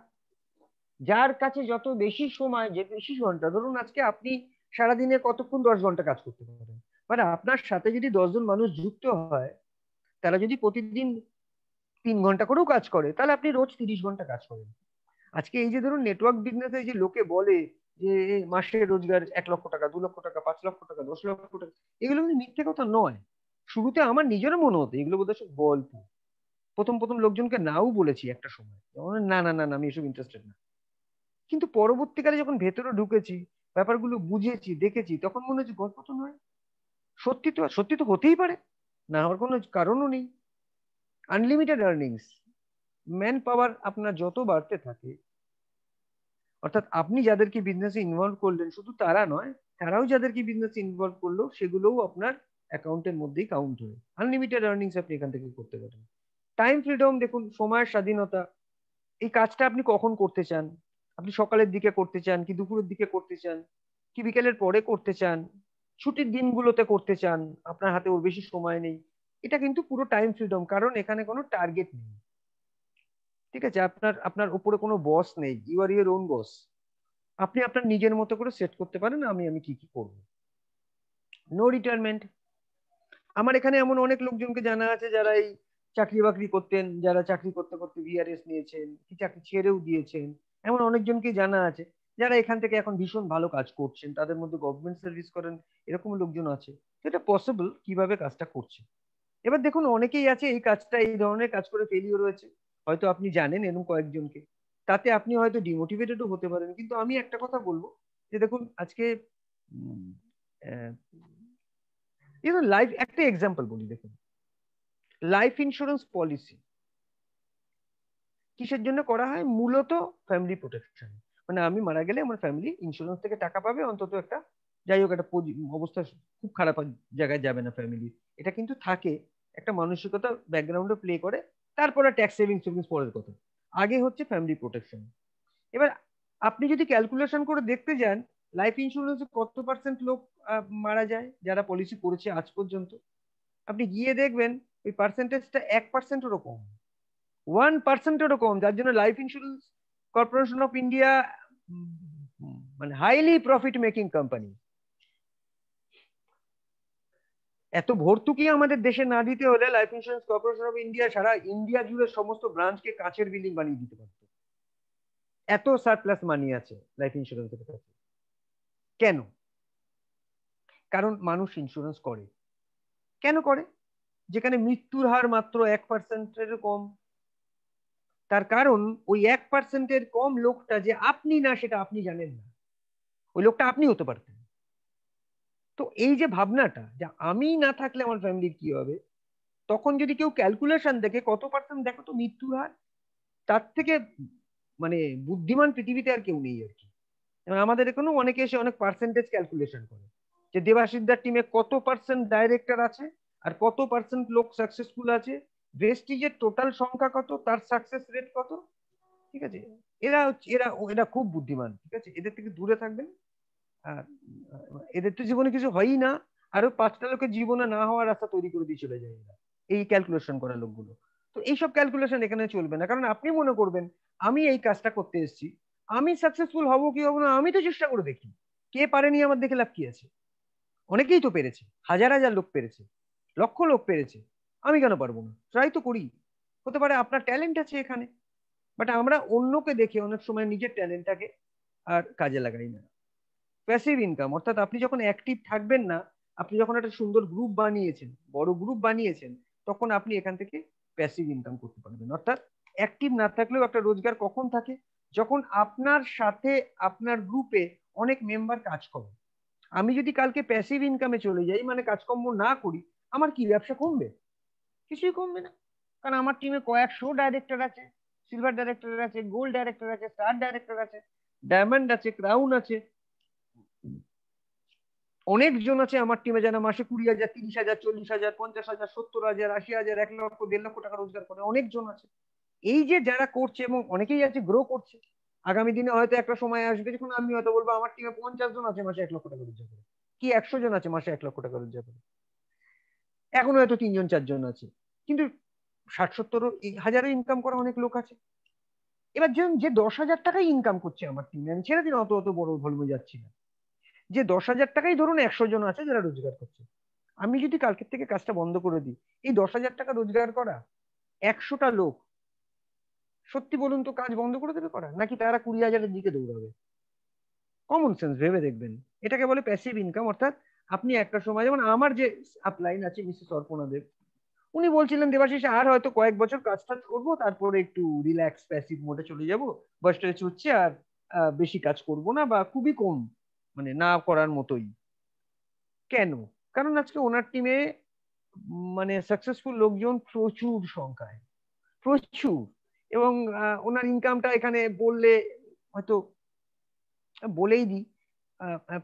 যার কাছে যত বেশি সময়, যে বেশি ঘন্টা, ধরুন আজকে আপনি সারাদিনে কতক্ষণ, 10 ঘন্টা কাজ করতে পারেন, মানে আপনার সাথে যদি 10জন মানুষ যুক্ত হয়, তারা যদি প্রতিদিন 3 ঘন্টা করেও কাজ করে, তাহলে আপনি রোজ 30 ঘন্টা কাজ করেন। আজকে এই যে ধরুন নেটওয়ার্ক বিজনেসে যে লোকে বলে যে মাসে রোজগার 1 লক্ষ টাকা, 2 লক্ষ টাকা, 5 লক্ষ টাকা, 10 লক্ষ টাকা, এগুলো কিন্তু মিথ্যে কথা নয়। শুরুতে আমার নিজেরও মনে হতো এগুলো বোধহয় সব গল্প, প্রথম প্রথম লোকজনকে নাও বলেছি একটা সময়, না না না না, আমি এসব ইন্টারেস্টেড না। কিন্তু পরবর্তীকালে যখন ভেতরে ঢুকেছি, ব্যাপারগুলো বুঝেছি, দেখেছি, তখন মনে হচ্ছে গল্প তো নয়, সত্যি তো, সত্যি তো হতেই পারে, না হওয়ার কোনো কারণও নেই। আনলিমিটেড আর্নিংস, ম্যান পাওয়ার আপনার যত বাড়তে থাকে, অর্থাৎ আপনি যাদেরকে বিজনেসে ইনভলভ করলেন শুধু তারা নয়, তারাও যাদেরকে বিজনেসে ইনভলভ করলো, সেগুলোও আপনার অ্যাকাউন্টের মধ্যেই কাউন্ট হয়। আনলিমিটেড আর্নিংস আপনি এখান থেকে করতে পারেন। টাইম ফ্রিডম, দেখুন সময়ের স্বাধীনতা, এই কাজটা আপনি কখন করতে চান, আপনি সকালের দিকে করতে চান কি দুপুরের দিকে করতে চান, কি বিকেলের পরে করতে চান, ছুটির দিনগুলোতে করতে চান, আপনার হাতে ওর বেশি সময় নেই, এটা কিন্তু পুরো টাইম ফ্রিডম, কারণ এখানে কোনো টার্গেট নেই। ঠিক আছে, আপনার আপনার উপরে কোনো বস নেই, you are your own boss. আপনি আপনার নিজের মতো করে সেট করতে পারেন আমি আমি কি কি করবো। নো রিটায়ারমেন্ট, আমার এখানে এমন অনেক লোকজনকে জানা আছে যারা এই চাকরি বাকরি করতেন, যারা চাকরি করতে করতে ভিআরএস নিয়েছেন, কি চাকরি ছেড়েও দিয়েছেন, এমন অনেকজনকে জানা আছে যারা এখান থেকে এখন ভীষণ ভালো কাজ করছেন, তাদের মধ্যে গভর্নমেন্ট সার্ভিস করেন, এরকম লোকজন আছে। তো এটা পসিবল কিভাবে কাজটা করছে। এবার দেখুন অনেকেই আছে এই কাজটা, এই ধরনের কাজ করে ফেলিও রয়েছে, হয়তো আপনি জানেন এরকম কয়েকজনকে, তাতে আপনি হয়তো ডিমোটিভেটেডও হতে পারেন। কিন্তু আমি একটা কথা বলবো, যে দেখুন আজকে লাইফ, একটা এক্সাম্পল বলি, দেখুন লাইফ ইন্স্যুরেন্স পলিসি কিসের জন্য করা হয়? মূলত ফ্যামিলি প্রোটেকশন, মানে আমি মারা গেলে আমার ফ্যামিলি ইন্স্যুরেন্স থেকে টাকা পাবে, অন্তত একটা, যাই হোক একটা অবস্থা খুব খারাপ জায়গায় যাবে না ফ্যামিলি, এটা কিন্তু থাকে, একটা মানসিকতা ব্যাকগ্রাউন্ডে প্লে করে। তারপরে ট্যাক্স সেভিংস সেভিংস পরের কথা, আগে হচ্ছে ফ্যামিলি প্রোটেকশন। এবার আপনি যদি ক্যালকুলেশন করে দেখতে যান, লাইফ ইন্স্যুরেন্সে কত পার্সেন্ট লোক মারা যায় যারা পলিসি করেছে আজ পর্যন্ত, আপনি গিয়ে দেখবেন ওই পার্সেন্টেজটা 1%-এরও কম, 1%-এরও কম, যার জন্য life insurance corporation of India মানে হাইলি প্রফিট মেকিং কোম্পানি, এত ভর্তুকি আমাদের দেশে না দিতে হলে life insurance corporation of India সারা ইন্ডিয়া জুড়ে সমস্ত ব্রাঞ্চকে কাঁচের বিল্ডিং বানিয়ে দিতে পারত, এত সারপ্লাস মানি আছে লাইফ ইন্স্যুরেন্সের কাছে। কেন? কারণ মানুষ ইন্স্যুরেন্স করে। কেন করে? যেখানে মৃত্যুর হার মাত্র 1%-এর কম, তার কারণ ওই 1%-এর কম লোকটা যে আপনি না, সেটা আপনি জানেন না, ওই লোকটা আপনি হতে পারতেন। তো এই যে ভাবনাটা যে আমি না থাকলে আমার ফ্যামিলির কি হবে, তখন যদি কেউ ক্যালকুলেশন দেখে কত পার্সেন্ট, দেখো তো মৃত্যুর হার, তার থেকে মানে বুদ্ধিমান পৃথিবীতে আর কেউ নেই আর কি। এবং আমাদের এখানেও অনেকে এসে অনেক পার্সেন্টেজ ক্যালকুলেশন করে, যে দেবাশিসদার টিমে কত পার্সেন্ট ডাইরেক্টর আছে, আর কত পার্সেন্ট লোক সাকসেসফুল আছে, ভেস্টিজের টোটাল সংখ্যা কত, তার সাকসেস রেট কত। ঠিক আছে, এরা খুব বুদ্ধিমান, ঠিক আছে, এদের থেকে দূরে থাকবেন। আর এদের তো জীবনে কিছু হয়ই না, আরো 5টা লোকের জীবনে না হওয়ার রাস্তা তৈরি করে দিয়ে চলে যায় এরা, এই ক্যালকুলেশন করা লোকগুলো। তো এইসব ক্যালকুলেশন এখানে চলবে না, কারণ আপনি মনে করবেন আমি এই কাজটা করতে এসেছি, আমি সাকসেসফুল হব কি হবো না আমি তো চেষ্টা করে দেখি, কে পারেনি আমার দেখে লাভ কি আছে? অনেকেই তো পেরেছে, হাজার হাজার লোক পেরেছে, লক্ষ লোক পেরেছে, আমি কেন পারবো না? ট্রাই তো করি। হতে পারে আপনার ট্যালেন্ট আছে এখানে, বাট আমরা অন্যকে দেখে অনেক সময় নিজের ট্যালেন্টটাকে আর কাজে লাগাই না। প্যাসিভ ইনকাম অর্থাৎ আপনি যখন অ্যাক্টিভ থাকবেন না, আপনি যখন একটা সুন্দর গ্রুপ বানিয়েছেন, বড় গ্রুপ বানিয়েছেন, তখন আপনি এখান থেকে প্যাসিভ ইনকাম করতে পারবেন। অর্থাৎ অ্যাক্টিভ না থাকলেও একটা রোজগার কখন থাকে? যখন আপনার সাথে আপনার গ্রুপে অনেক মেম্বার কাজ করে। আমি যদি কালকে প্যাসিভ ইনকামে চলে যাই, মানে কাজকর্ম না করি, আমার কি ব্যবসা কমবে? কিছুই কমবে না। কারণ আমার টিমে কয়েকশো ডাইরেক্টর আছে, সিলভার ডাইরেক্টর আছে, গোল্ড ডাইরেক্টর আছে, স্টার ডাইরেক্টর আছে, ডায়মন্ড আছে, ক্রাউন আছে, অনেকজন আছে আমার টিমে যারা মাসে 20,000, 30,000, 40,000, 50,000, 70,000, 80,000, 1 লক্ষ, 1.5 লক্ষ টাকা রোজগার করে অনেকজন আছে। এই যে যারা করছে, এবং অনেকেই আছে গ্রো করছে, আগামী দিনে হয়তো একটা সময় আসবে যখন আমি হয়তো বলবো আমার টিমে 50 জন আছে মাসে 1 লক্ষ টাকা রোজগার করে, কি 100 জন আছে মাসে 1 লক্ষ টাকা রোজগার করে, এখনো হয়তো 3 জন 4 জন আছে, কিন্তু 60-70 হাজারে ইনকাম করা অনেক লোক আছে। এবার যে যে 10,000 টাকাই ইনকাম করছে আমার টিমে, আমি ছেড়ে দিন অত অত বড় ভলমে যাচ্ছি না, যে 10,000 টাকাই ধরুন 100 জন আছে যারা রোজগার করছে, আমি যদি কালকের থেকে কাজটা বন্ধ করে দিই, এই 10,000 টাকা রোজগার করা 100টা লোক সত্যি বলুন তো কাজ বন্ধ করে দেবে করা, নাকি তারা 20,000-এর দিকে দৌড়াবে? কমন সেন্স ভেবে দেখবেন। এটাকে বলে প্যাসিভ ইনকাম। অর্থাৎ আপনি একটা সময়, যেমন আমার যে আপলাইন আছে মিসেস অর্পণা দেব, উনি বলছিলেন দেবাশিস আর হয়তো কয়েক বছর কাজ টাজ করবো, তারপরে একটু রিল্যাক্স প্যাসিভ মোডে চলে যাব, বয়সটা হচ্ছে, আর বেশি কাজ করব না বা খুবই কম, মানে না করার মতোই। কেন? কারণ আজকে ওনার টিমে মানে সাকসেসফুল লোকজন প্রচুর সংখ্যায়, প্রচুর। এবং ওনার ইনকামটা এখানে বললে হয়তো বলেই দিই,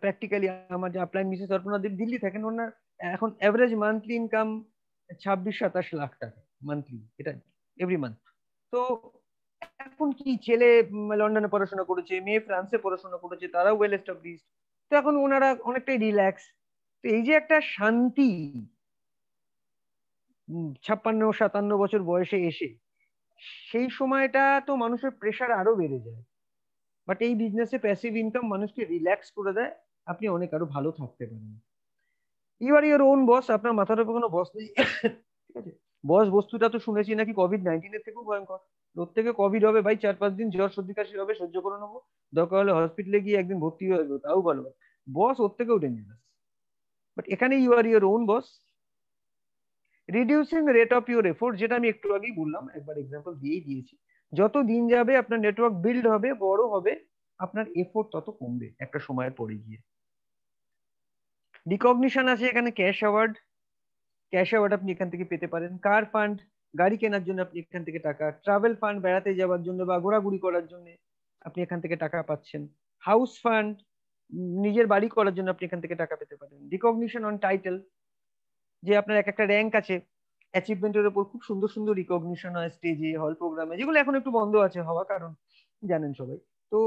প্র্যাকটিক্যালি আমার যে আপলাইন মিসেস অর্পণা দেব দিল্লি থাকেন, ওনার এখন অ্যাভারেজ মান্থলি ইনকাম 26-27 লাখ টাকা মান্থলি, এটা এভরি মান্থ। তো এখন কি ছেলে লন্ডনে পড়াশোনা করেছে, মেয়ে ফ্রান্সে পড়াশোনা করেছে, তারাও ওয়েল এস্টাবলিশড, তো এখন ওনারা অনেকটাই রিল্যাক্স। তো এই যে একটা শান্তি, 56-57 বছর বয়সে এসে, সেই সময়টা তো মানুষের প্রেশার আরো বেড়ে যায়। বাট এই বিজনেসে প্যাসিভ ইনকাম মানুষকে রিল্যাক্স করে দেয়, আপনি অনেক আরো ভালো থাকতে পারেন। You are your own boss, আপনার মাথার উপর কোনো বস নেই। ঠিক আছে? বস বস্তুটা তো শুনেছি নাকি কোভিড-19 থেকেও ভয়ঙ্কর। প্রত্যেকে কোভিড হবে ভাই, 4-5 দিন জ্বর সর্দি কাশি হবে, সহ্য করে নেবো, দরকার হলে হসপিটালে গিয়ে একদিন ভর্তি হয়ে যাবো, তাও ভালো। বস ওর থেকেও ডেঞ্জারাস। বাট এখানে you are your own boss. Reducing rate of your effort, যেটা আমি একটু আগেই বললাম, একবার এক্সাম্পল দিয়েই দিয়েছি, যত দিন যাবে আপনার নেটওয়ার্ক বিল্ড হবে, বড় হবে, আপনার এফোর্ট তত কমবে একটা সময়ের পরে গিয়ে। রিকগনিশন আছে এখানে, ক্যাশ অ্যাওয়ার্ড, ক্যাশ অ্যাওয়ার্ড আপনি এখান থেকে পেতে পারেন। কার ফান্ড, গাড়ি কেনার জন্য আপনি এখান থেকে টাকা, ট্রাভেল ফান্ড, বেড়াতে যাওয়ার জন্য বা ঘোরাঘুরি করার জন্য আপনি এখান থেকে টাকা পাচ্ছেন। হাউস ফান্ড, নিজের বাড়ি করার জন্য আপনি এখান থেকে টাকা পেতে পারেন। রিকগনিশন অন টাইটেল, যে আপনার এক একটা র্যাঙ্ক আছে, অ্যাচিভমেন্টের উপর খুব সুন্দর সুন্দর রিকগনিশন হয় স্টেজে, হল প্রোগ্রামে, যেগুলো এখন একটু বন্ধ আছে হওয়া, কারণ জানেন সবাই। তো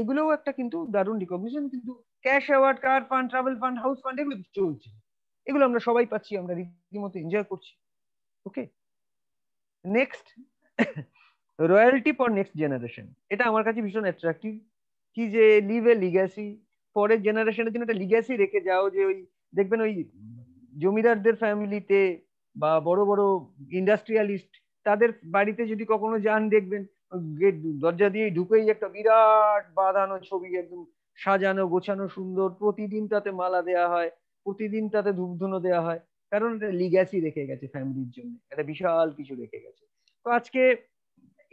এগুলোও একটা কিন্তু দারুণ রিকগনিশন। কিন্তু ক্যাশ অ্যাওয়ার্ড, কার fund, travel fund, house fund, এগুলো চলছে, এগুলো আমরা সবাই পাচ্ছি, আমরা রীতিমতো এনজয় করছি। Okay, next, royalty for next generation. এটা আমার কাছে ভীষণ অ্যাট্রাকটিভ, কি যে লিভ এ লিগ্যাসি, পরের জেনারেশনের জন্য একটা লিগ্যাসি রেখে যাও। যে ওই দেখবেন ওই জমিদারদের ফ্যামিলিতে বা বড় বড় ইন্ডাস্ট্রিয়ালিস্ট, তাদের বাড়িতে যদি কখনো যান, দেখবেন গেট দরজা দিয়ে ঢুকেই একটা বিরাট বাঁধানো ছবি, একদম সাজানো গোছানো সুন্দর, প্রতিদিন তাতে মালা দেওয়া হয়, প্রতিদিন তাতে ধূপধুনো দেওয়া হয়, কারণ এটা লিগ্যাসি রেখে গেছে ফ্যামিলির জন্য, একটা বিশাল কিছু রেখে গেছে। তো আজকে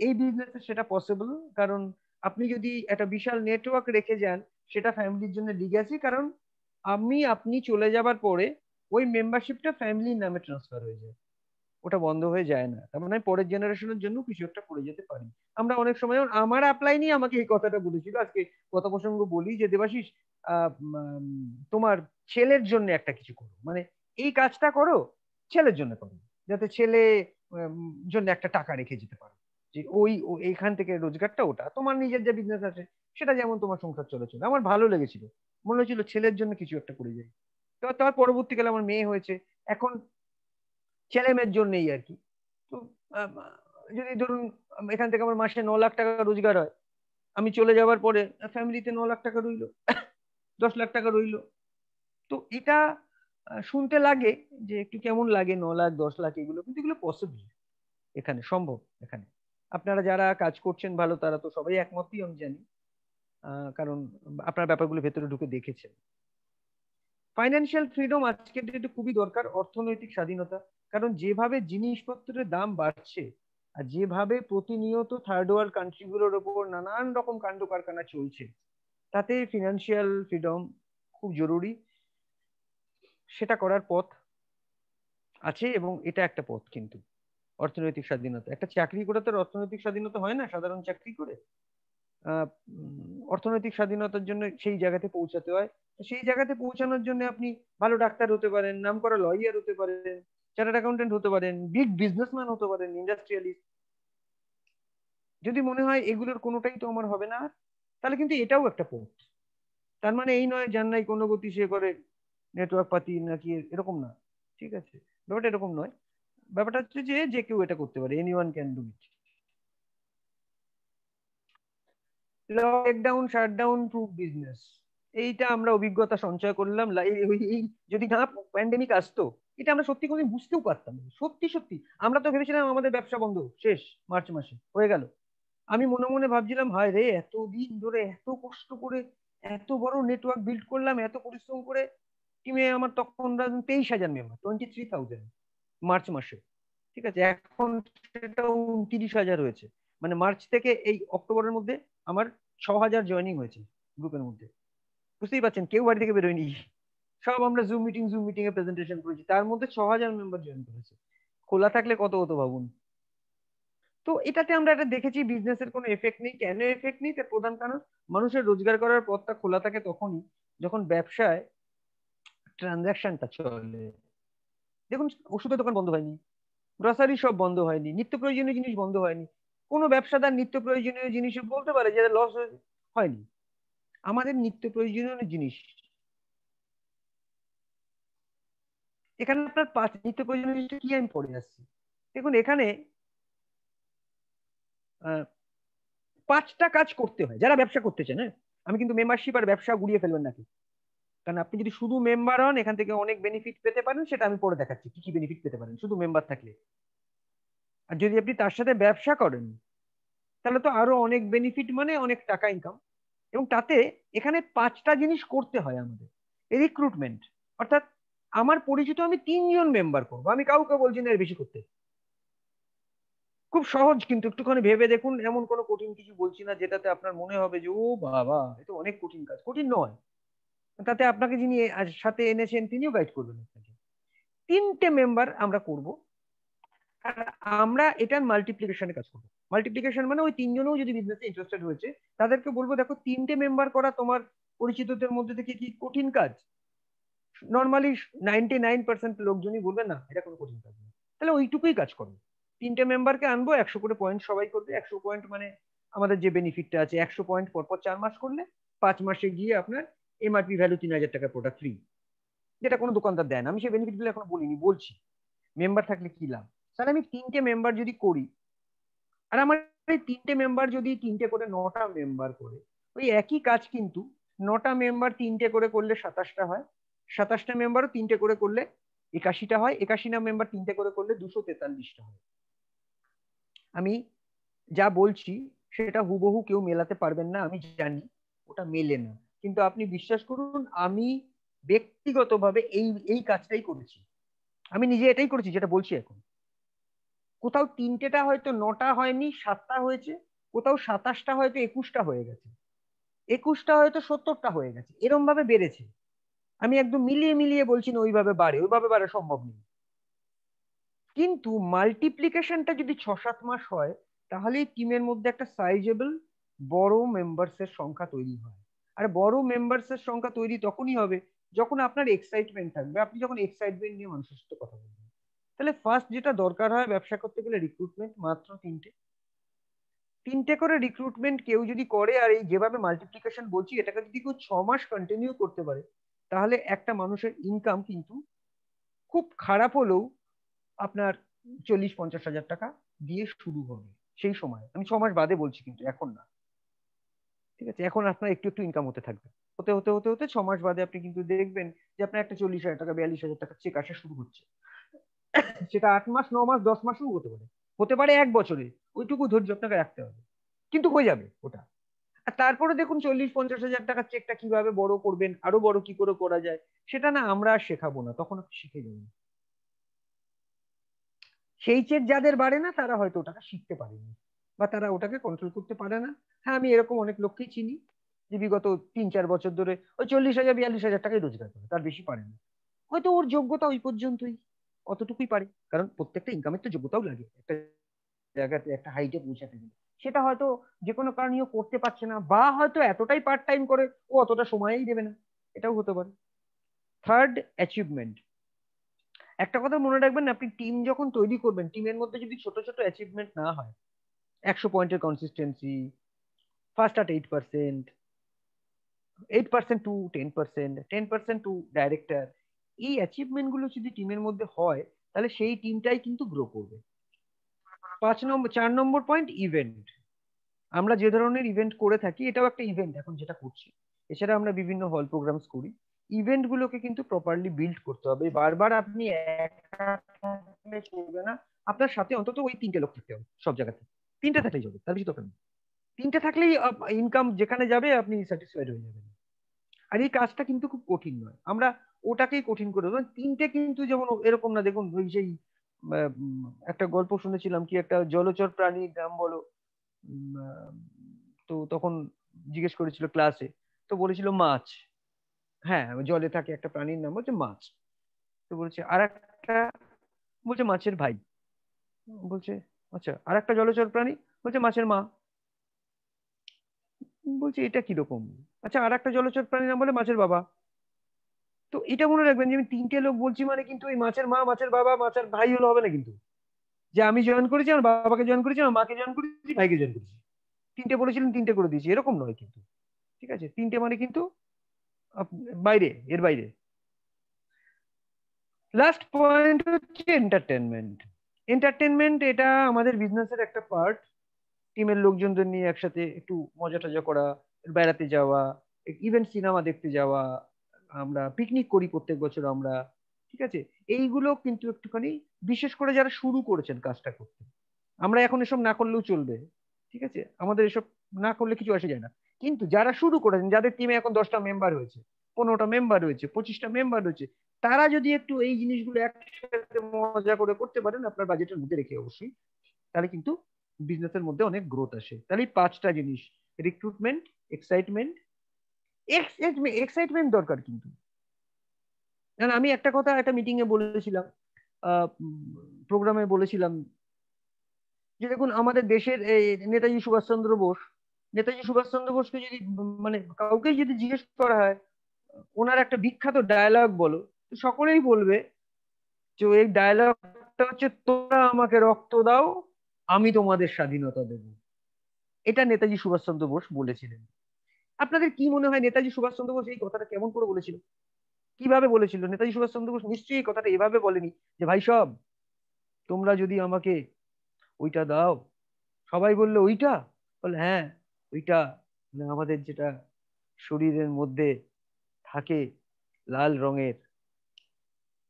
এই বিজনেসে সেটা পসিবল, কারণ আপনি যদি একটা বিশাল নেটওয়ার্ক রেখে যান, সেটা ফ্যামিলির জন্য লিগ্যাসি, কারণ আপনি চলে যাবার পরে ওই মেম্বারশিপটা ফ্যামিলির নামে ট্রান্সফার হয়ে যায়, ওটা বন্ধ হয়ে যায় না। তার মানে পরের জেনারেশনের জন্য কিছু একটা করে যেতে পারি আমরা। অনেক সময় যেমন আমার অ্যাপ্লাই নিয়ে আমাকে এই কথাটা বলেছিল, আজকে কথা প্রসঙ্গ বলি, যে দেবাশিস তোমার ছেলের জন্য একটা কিছু করো, মানে এই কাজটা করো, ছেলের জন্য করো, যাতে ছেলে জন্য একটা টাকা রেখে যেতে পারো, যে এইখান থেকে রোজগারটা ওটা তোমার নিজের যে বিজনেস আছে সেটা যেমন তোমার সংসার চলে চলে। আমার ভালো লেগেছিল, মনে হচ্ছিল ছেলের জন্য কিছু একটা করে যাই। তো তার পরবর্তীকালে আমার মেয়ে হয়েছে, এখন ছেলে মেয়ের জন্যই আর কি। তো যদি ধরুন এখান থেকে আমার মাসে 9 লাখ টাকা রোজগার হয়, আমি চলে যাওয়ার পরে ফ্যামিলিতে 9 লাখ টাকা রইলো, 10 লাখ টাকা রইলো। তো এটা শুনতে লাগে যে একটু কেমন লাগে, 9 লাখ 10 লাখ এগুলো, কিন্তু এগুলো পসিবল, এখানে সম্ভব। এখানে আপনারা যারা কাজ করছেন ভালো, তারা তো সবাই একমতই আমি জানি, কারণ আপনার ব্যাপারগুলো ভেতরে ঢুকে দেখেছেন। ফাইন্যান্সিয়াল ফ্রিডম আজকের ডেটে খুবই দরকার, অর্থনৈতিক স্বাধীনতা। কারণ যেভাবে জিনিসপত্রের দাম বাড়ছে, আর যেভাবে প্রতিনিয়ত থার্ড ওয়ার্ল্ড কান্ট্রিগুলোর ওপর নানান রকম কাণ্ড কারখানা চলছে, তাতে ফিনান্সিয়াল ফ্রিডম খুব জরুরি। সেটা করার পথ আছে, এবং এটা একটা পথ কিন্তু অর্থনৈতিক স্বাধীনতা। একটা চাকরি করে তো আর অর্থনৈতিক স্বাধীনতা হয় না, সাধারণ চাকরি করে। অর্থনৈতিক স্বাধীনতার জন্য সেই জায়গাতে পৌঁছাতে হয়। তো সেই জায়গাতে পৌঁছানোর জন্য আপনি ভালো ডাক্তার হতে পারেন, নামকরা লয়ার হতে পারেন, চার্টার্ড অ্যাকাউন্টেন্ট হতে পারেন, বিগ বিজনেসম্যান হতে পারেন, ইন্ডাস্ট্রিয়ালিস্ট। যদি মনে হয় এগুলোর কোনোটাই তো আমার হবে না, তাহলে কিন্তু এটাও একটা পথ। তার মানে এই নয় যার নাই কোনো গতি সে করে নেটওয়ার্ক পাতি নাকি, এরকম না। ঠিক আছে, ব্যাপারটা এরকম নয়। ব্যাপারটা হচ্ছে যে যে কেউ এটা করতে পারে, anyone can do it. Lockdown shutdown proof business, এইটা আমরা অভিজ্ঞতা সঞ্চয় করলাম। এই যদি না প্যান্ডেমিক আসতো, এটা আমরা সত্যি কোনোদিন বুঝতেও পারতাম না। সত্যি সত্যি আমরা তো ভেবেছিলাম আমাদের ব্যবসা বন্ধ, শেষ মার্চ মাসে হয়ে গেল। আমি মনে মনে ভাবছিলাম, হায় রে, এতদিন ধরে এত কষ্ট করে এত বড় নেটওয়ার্ক বিল্ড করলাম, এত পরিশ্রম করে। টিমে আমার তখন 23,000 মেম্বার, 23,000 মার্চ মাসে। ঠিক আছে, এখন সেটা 29,000 হয়েছে। মানে মার্চ থেকে এই অক্টোবরের মধ্যে আমার 6,000 জয়েনিং হয়েছে গ্রুপের মধ্যে। বুঝতেই পারছেন, কেউ বাড়ি থেকে বেরোয়নি, সব আমরা জুম মিটিং এ প্রেজেন্টেশন করেছি, তার মধ্যে 6,000 মেম্বার জয়েন করেছে। খোলা থাকলে কত হতো ভাবুন। তো এটাতে আমরা এটা দেখেছি, বিজনেসের কোনো এফেক্ট নেই। কেন এফেক্ট নেই, তার প্রধান কারণ, মানুষের রোজগার করার পথটা খোলা থাকে তখনই যখন ব্যবসায় ট্রানজাকশনটা চলে। দেখুন, ওষুধের দোকান বন্ধ হয়নি, গ্রসারি সব বন্ধ হয়নি, নিত্য প্রয়োজনীয় জিনিস বন্ধ হয়নি। কোনো ব্যবসাদার নিত্য প্রয়োজনীয় জিনিস বলতে পারে যে লস হয়নি? আমাদের নিত্য প্রয়োজনীয় জিনিস, এখানে আপনার পাঁচ নিত্য প্রয়োজনীয় জিনিসটা কি আমি পড়ে আসছি। দেখুন এখানে আহ, 5টা কাজ করতে হয় যারা ব্যবসা করতে চান। হ্যাঁ, আমি কিন্তু মেম্বারশিপ আর ব্যবসা গুলিয়ে ফেলবেন নাকি, কারণ আপনি যদি শুধু মেম্বার হন এখান থেকে অনেক বেনিফিট পেতে পারেন, সেটা আমি পরে দেখাচ্ছি কি কি বেনিফিট পেতে পারেন শুধু মেম্বার থাকলে। আর যদি আপনি তার সাথে ব্যবসা করেন, তাহলে তো আরো অনেক বেনিফিট, মানে অনেক টাকা ইনকাম। এবং তাতে এখানে 5টা জিনিস করতে হয় আমাদের। রিক্রুটমেন্ট, অর্থাৎ আমার পরিচিত আমি 3জন মেম্বার করবো, আমি কাউকে বলছি না এর বেশি করতে। খুব সহজ, কিন্তু একটুখানি ভেবে দেখুন, এমন কোনো কঠিন কিছু বলছি না যেটাতে আপনার মনে হবে যে ও বাবা এটা অনেক কঠিন কাজ। কঠিন নয়, তাতে আপনাকে যিনি আজ সাথে এনেছেন তিনিও গাইড করবেন আপনাকে। 3টে মেম্বার আমরা করব, আর আমরা এটার মাল্টিপ্লিকেশনে কাজ করবো। মাল্টিপ্লিকেশন মানে ওই 3জনও যদি বিজনেসে ইন্টারেস্টেড হয়েছে, তাদেরকে বলবো দেখো 3টে মেম্বার করা তোমার পরিচিতদের মধ্যে থেকে কি কঠিন কাজ? নর্মালি 99% লোকজনই বলবে না এটা কোনো কঠিন কাজ না। তাহলে ওইটুকুই কাজ করবে। 3টে মেম্বারকে আনবো, 100 করে পয়েন্ট সবাই করবে। 100 পয়েন্ট মানে আমাদের যে বেনিফিটটা আছে, 100 পয়েন্ট পর পর 4 মাস করলে 5 মাসে গিয়ে আপনার এমআরপি ভ্যালু 3,000 টাকা প্রোডাক্ট ফ্রি, যেটা কোনো দোকানদার দেয় না। আমি সেই বেনিফিট গুলো এখনো বলিনি, বলছি মেম্বার থাকলে কি লাভ। তাহলে আমি 3টে মেম্বার যদি করি, আর আমার এই 3টে মেম্বার যদি 3টে করে 9টা মেম্বার করে, ওই একই কাজ কিন্তু 9টা মেম্বার 3টে করে করলে 27টা হয়, 27টা মেম্বারও 3টে করে করলে 81টা হয়, 81টা মেম্বার 3টে করে করলে 243টা হয়। আমি যা বলছি সেটা হুবহু কেউ মেলাতে পারবেন না, আমি জানি ওটা মেলে না, কিন্তু আপনি বিশ্বাস করুন আমি ব্যক্তিগতভাবে এই এই কাজটাই করেছি। আমি নিজে এটাই করেছি যেটা বলছি এখন। কোথাও 3টেটা হয়তো 9টা হয়নি, 7টা হয়েছে, কোথাও 27টা হয়তো 21টা হয়ে গেছে, 21টা হয়তো 70টা হয়ে গেছে, এরম ভাবে বেড়েছে। আমি একদম মিলিয়ে মিলিয়ে বলছি না ওইভাবে বাড়ে, ওইভাবে বাড়া সম্ভব নেই। কিন্তু মাল্টিপ্লিকেশনটা যদি 6-7 মাস হয়, তাহলে টিমের মধ্যে একটা সাইজেবল বড় মেম্বার্স এর সংখ্যা তৈরি হয়। আর বড় মেম্বার্স এর সংখ্যা তৈরি তখনই হবে যখন আপনার এক্সাইটমেন্ট থাকবে, আপনি যখন এক্সাইটমেন্ট নিয়ে মানুষের সাথে কথা বলবেন। তাহলে ফার্স্ট যেটা দরকার হয় ব্যবসা করতে গেলে, রিক্রুটমেন্ট। মাত্র 3টে, 3টে করে রিক্রুটমেন্ট কেউ যদি করে, আর এই যেভাবে মাল্টিপ্লিকেশন বলছি এটাকে যদি কেউ 6 মাস কন্টিনিউ করতে পারে, তাহলে একটা মানুষের ইনকাম কিন্তু খুব খারাপ হলেও আপনার 40-50 হাজার টাকা দিয়ে শুরু হবে সেই সময়। আমি 6 মাস বাদে বলছি, কিন্তু এখন না। ঠিক আছে, এখন আপনার একটু একটু ইনকাম হতে থাকবে, হতে হতে হতে হতে 6 মাস বাদে আপনি কিন্তু দেখবেন যে আপনার একটা 40 হাজার টাকা 42 হাজার টাকা চেক আসা শুরু হচ্ছে। সেটা 8 মাস, 9 মাস, 10 মাসও হতে পারে, হতে পারে 1 বছরে। ওইটুকু ধৈর্য আপনাকে রাখতে হবে, কিন্তু হয়ে যাবে ওটা। আর তারপরে দেখুন 40-50 হাজার টাকার চেকটা কিভাবে বড় করবেন, আরো বড় কি করে করা যায়, সেটা না আমরা আর শেখাবো না, তখন আপনি শিখে যাবেন। সেই চেক যাদের বাড়ে না তারা হয়তো ওটাকে শিখতে পারেনি, বা তারা ওটাকে কন্ট্রোল করতে পারে না। হ্যাঁ, আমি এরকম অনেক লোককেই চিনি যে বিগত 3-4 বছর ধরে ওই 40,000-42 হাজার টাকাই রোজগার করে, তার বেশি পারে না। হয়তো ওর যোগ্যতা ওই পর্যন্তই, অতটুকুই পারে। কারণ প্রত্যেকটা ইনকামের তো যোগ্যতাও লাগে একটা জায়গাতে, একটা হাইটে পৌঁছাতে গেলে। সেটা হয়তো যে কোনো কারণে ও করতে পারছে না, বা হয়তো এতটাই পার্ট টাইম করে ও অতটা সময়ই দেবে না, এটাও হতে পারে। Third, achievement. একটা কথা মনে রাখবেন, আপনি টিম যখন তৈরি করবেন, টিমের মধ্যে যদি ছোট ছোট অ্যাচিভমেন্ট না হয়, 100 পয়েন্টের consistency, first at 8%, 8% to 10%, 10% to director, এই অ্যাচিভমেন্ট গুলো যদি টিমের মধ্যে হয়, তাহলে সেই টিমটাই কিন্তু গ্রো করবে। 4 নম্বর পয়েন্ট, ইভেন্ট। আমরা যে ধরনের ইভেন্ট করে থাকি, এটাও একটা ইভেন্ট এখন যেটা করছি। এছাড়া আমরা বিভিন্ন হল প্রোগ্রামস করি। ইভেন্ট গুলোকে কিন্তু প্রপারলি বিল্ড করতে হবে। বারবার আপনি একা থাকলে চলবে না, আপনার সাথে অন্তত ওই 3টে লোক থাকতে হবে সব জায়গাতে। 3টে থাকলেই চলবে, তার বেশি দরকার নেই। 3টে থাকলেই ইনকাম যেখানে যাবে আপনি স্যাটিসফাইড হয়ে যাবেন। আর এই কাজটা কিন্তু খুব কঠিন নয়, আমরা ওটাকেই কঠিন করে দেবো। 3টে কিন্তু যেমন এরকম না, দেখুন ওই সেই একটা গল্প শুনেছিলাম, কি একটা জলচর প্রাণীর নাম বলো। উম, আহ, তো তখন জিজ্ঞেস করেছিল ক্লাসে, তো বলেছিল মাছ। হ্যাঁ, জলে থাকে একটা প্রাণীর নাম হচ্ছে মাছ। তো বলছে আর একটা, বলছে মাছের ভাই। বলছে আচ্ছা, আর একটা জলচর প্রাণী, বলছে মাছের মা। বলছে এটা কিরকম? আচ্ছা, আর একটা জলচর প্রাণীর নাম বলে মাছের বাবা। তো এটা মনে রাখবেন যে আমি 3টে লোক বলছি, মানে কিন্তু এই মাছের মা, মাছের বাবা, মাছের ভাই হলে হবে না কিন্তু। যে আমি জয়েন করেছি, আমার বাবাকে জয়েন করেছি, আমার মাকে জয়েন করেছি, ভাইকে জয়েন করেছি, 3টে বলেছিলেন 3টে করে দিয়েছি, এরকম নয় কিন্তু। ঠিক আছে, 3টে মানে কিন্তু বাইরে, এর বাইরে। লাস্ট পয়েন্ট হচ্ছে এন্টারটেনমেন্ট। এন্টারটেনমেন্ট এটা আমাদের বিজনেসের একটা পার্ট। টিমের লোকজনদের নিয়ে একসাথে একটু মজা টজা করা, বেড়াতে যাওয়া, ইভেন্ট সিনেমা দেখতে যাওয়া, আমরা পিকনিক করি প্রত্যেক বছর আমরা। ঠিক আছে, এইগুলো কিন্তু একটুখানি, বিশেষ করে যারা শুরু করেছেন কাজটা করতে, আমরা এখন এসব না করলেও চলবে। ঠিক আছে, আমাদের এসব না করলে কিছু আসে যায় না। কিন্তু যারা শুরু করেছেন, যাদের টিমে এখন 10টা মেম্বার হয়েছে, 15টা মেম্বার হয়েছে, 25টা মেম্বার হয়েছে, তারা যদি একটু এই জিনিসগুলো একসাথে মজা করে করতে পারেন, আপনার বাজেটের মধ্যে রেখে অবশ্যই, তাহলে কিন্তু বিজনেসের মধ্যে অনেক গ্রোথ আসে। তাহলে এই 5টা জিনিস, রিক্রুটমেন্ট, এক্সাইটমেন্ট, এক্সাইটমেন্ট দরকার কিন্তু। কারণ আমি একটা কথা একটা মিটিং এ বলেছিলাম, প্রোগ্রামে বলেছিলাম, যে দেখুন আমাদের দেশের এই নেতাজি সুভাষচন্দ্র বোস, নেতাজি সুভাষচন্দ্র বোসকে যদি মানে কাউকে যদি জিজ্ঞেস করা হয় ওনার একটা বিখ্যাত ডায়লগ বলো, তো সকলেই বলবে যে এই ডায়লগটা হচ্ছে, তোমরা আমাকে রক্ত দাও, আমি তোমাদের স্বাধীনতা দেবো। এটা নেতাজি সুভাষচন্দ্র বোস বলেছিলেন। আপনাদের কি মনে হয় নেতাজি সুভাষচন্দ্র বোস এই কথাটা কেমন করে বলেছিল, কিভাবে বলেছিল? নেতাজি সুভাষচন্দ্র বোস নিশ্চয়ই এই কথাটা এভাবে বলেনি যে ভাই সব, তোমরা যদি আমাকে ওইটা দাও। সবাই বললো ওইটা, বলে হ্যাঁ ওইটা, মানে আমাদের যেটা শরীরের মধ্যে থাকে, লাল রঙের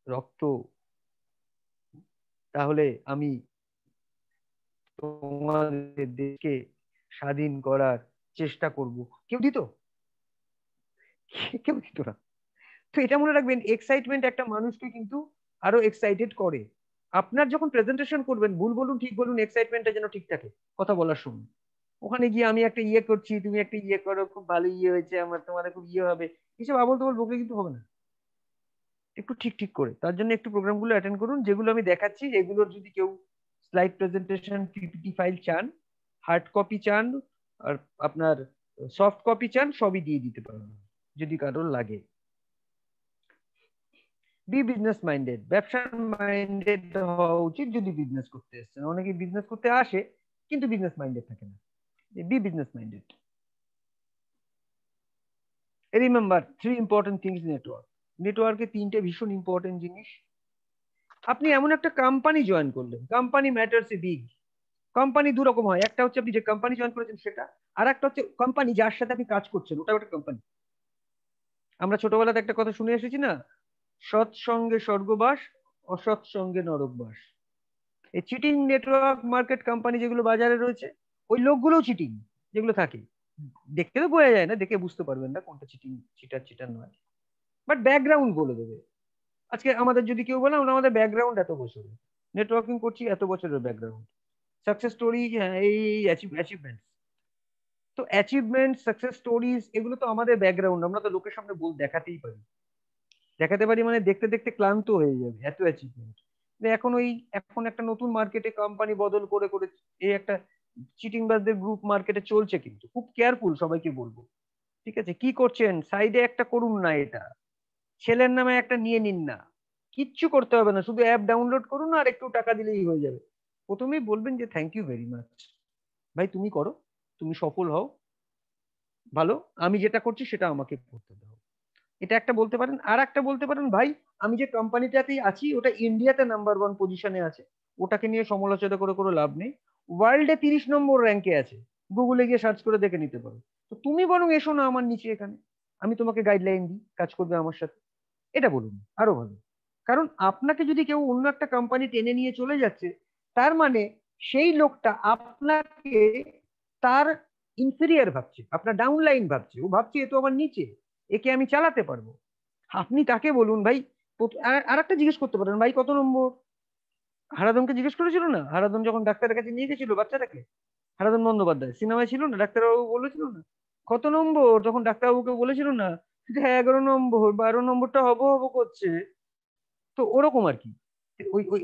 রক্ত, তাহলে আমি তোমাদের দেশকে স্বাধীন করার চেষ্টা করব। কেউ দিত? কেউ দিত না। তো এটা মনে রাখবেন, এক্সাইটমেন্ট একটা মানুষকে কিন্তু আরো এক্সাইটেড করে। আপনার যখন প্রেজেন্টেশন করবেন, ভুল বলুন ঠিক বলুন, এক্সাইটমেন্টটা যেন ঠিক থাকে কথা বলার সময়। ওখানে গিয়ে আমি একটা ইয়ে করছি, তুমি একটা ইয়ে করো, খুব ভালো ইয়ে হয়েছে আমার, তোমার খুব ইয়ে হবে, এসব আবল তাবল বকলে কিন্তু হবে না। একটু ঠিক ঠিক করে, তার জন্য একটু প্রোগ্রামগুলো অ্যাটেন্ড করুন, যেগুলো আমি দেখাচ্ছি এগুলোর যদি কেউ স্লাইড প্রেজেন্টেশন, পিপিটি ফাইল চান, হার্ড কপি চান, আর আপনার সফট কপি চান, সবই দিয়ে দিতে পারবো যদি কারোর লাগে। বি বিজনেস মাইন্ডেড, ব্যবসা মাইন্ডেড হওয়া উচিত যদি বিজনেস করতে এসছেন। অনেকে বিজনেস করতে আসে কিন্তু বিজনেস মাইন্ডেড থাকে না। Be business minded. Remember 3 important things network. নেটওয়ার্কে 3টে ভীষণ ইম্পর্টেন্ট জিনিস। আপনি এমন একটা কোম্পানি জয়েন করলেন, company matters a big. Company দু রকম হয়, একটা হচ্ছে আপনি যে কোম্পানি জয়েন করেছেন সেটা, আর একটা হচ্ছে কোম্পানি যার সাথে আপনি কাজ করছেন, ওটা একটা কোম্পানি। আমরা ছোটবেলাতে একটা কথা শুনে এসেছি না, সৎসঙ্গে স্বর্গবাস, অসৎ সঙ্গে নরকবাস। এই চিটিং নেটওয়ার্ক মার্কেট কোম্পানি যেগুলো বাজারে রয়েছে, ওই লোকগুলোও চিটিং যেগুলো থাকে। দেখতে তো বোঝা যায় না, দেখে বুঝতে পারবেন না কোনটা চিটিং, চিটার চিটার নয়, বাট ব্যাকগ্রাউন্ড বলে দেবে। আজকে আমাদের যদি কেউ বলে আমরা আমাদের ব্যাকগ্রাউন্ড এত বছরের নেটওয়ার্কিং করছি, এত বছরের ব্যাকগ্রাউন্ড, সাকসেস স্টোরি, এই অ্যাচিভমেন্ট। তো অ্যাচিভমেন্ট, সাকসেস স্টোরিজ, এগুলো তো আমাদের ব্যাকগ্রাউন্ড, আমরা তো লোকের সামনে দেখাতেই পারি। দেখাতে পারি মানে দেখতে দেখতে ক্লান্ত হয়ে যাবে, এত অ্যাচিভমেন্ট। এখন এখন একটা নতুন মার্কেটে কোম্পানি বদল করে করে এই একটা চিটিংবাজদের গ্রুপ মার্কেটে চলছে, কিন্তু খুব কেয়ারফুল সবাইকে বলবো। ঠিক আছে, কি করছেন সাইডে একটা করুন না, এটা ছেলের নামে একটা নিয়ে নিন না, কিচ্ছু করতে হবে না, শুধু অ্যাপ ডাউনলোড করুন আর একটু টাকা দিলেই হয়ে যাবে। প্রথমেই বলবেন যে থ্যাংক ইউ ভেরি মাচ, ভাই তুমি করো, তুমি সফল হও, ভালো, আমি যেটা করছি সেটা আমাকে করতে দাও। এটা একটা বলতে পারেন। আর একটা বলতে পারেন, ভাই আমি যে কোম্পানিটাতেই আছি ওটা ইন্ডিয়াতে নাম্বার 1 পজিশনে আছে, ওটাকে নিয়ে সমালোচনা করে কোনো লাভ নেই, ওয়ার্ল্ডে 30 নম্বর র্যাঙ্কে আছে, গুগলে গিয়ে সার্চ করে দেখে নিতে পারো। তো তুমি বরং এসো না আমার নিচে এখানে, আমি তোমাকে গাইডলাইন দিই, কাজ করবে আমার সাথে, এটা বলুন, আরো ভালো। কারণ আপনাকে যদি কেউ অন্য একটা কোম্পানি টেনে নিয়ে চলে যাচ্ছে, তার মানে সেই লোকটা আপনাকে তার ইনফেরিয়ার ভাবছে, আপনার ডাউনলাইন ভাবছে, ও ভাবছে এ তো আমার নিচে, একে আমি চালাতে পারবো। আপনি তাকে বলুন ভাই, আর একটা জিজ্ঞেস করতে পারেন, ভাই কত নম্বর? হারাধনকে জিজ্ঞেস করেছিল না, হারাধন যখন ডাক্তারের কাছে নিয়ে গেছিল বাচ্চাটাকে, হারাধন বন্দ্যোপাধ্যায় সিনেমায় ছিল না, ডাক্তারবাবু বলেছিল না কত নম্বর, তখন ডাক্তারবাবুকে বলেছিল না যে 11 নম্বর, 12 নম্বরটা হবো হবো করছে। তো ওরকম আর কি,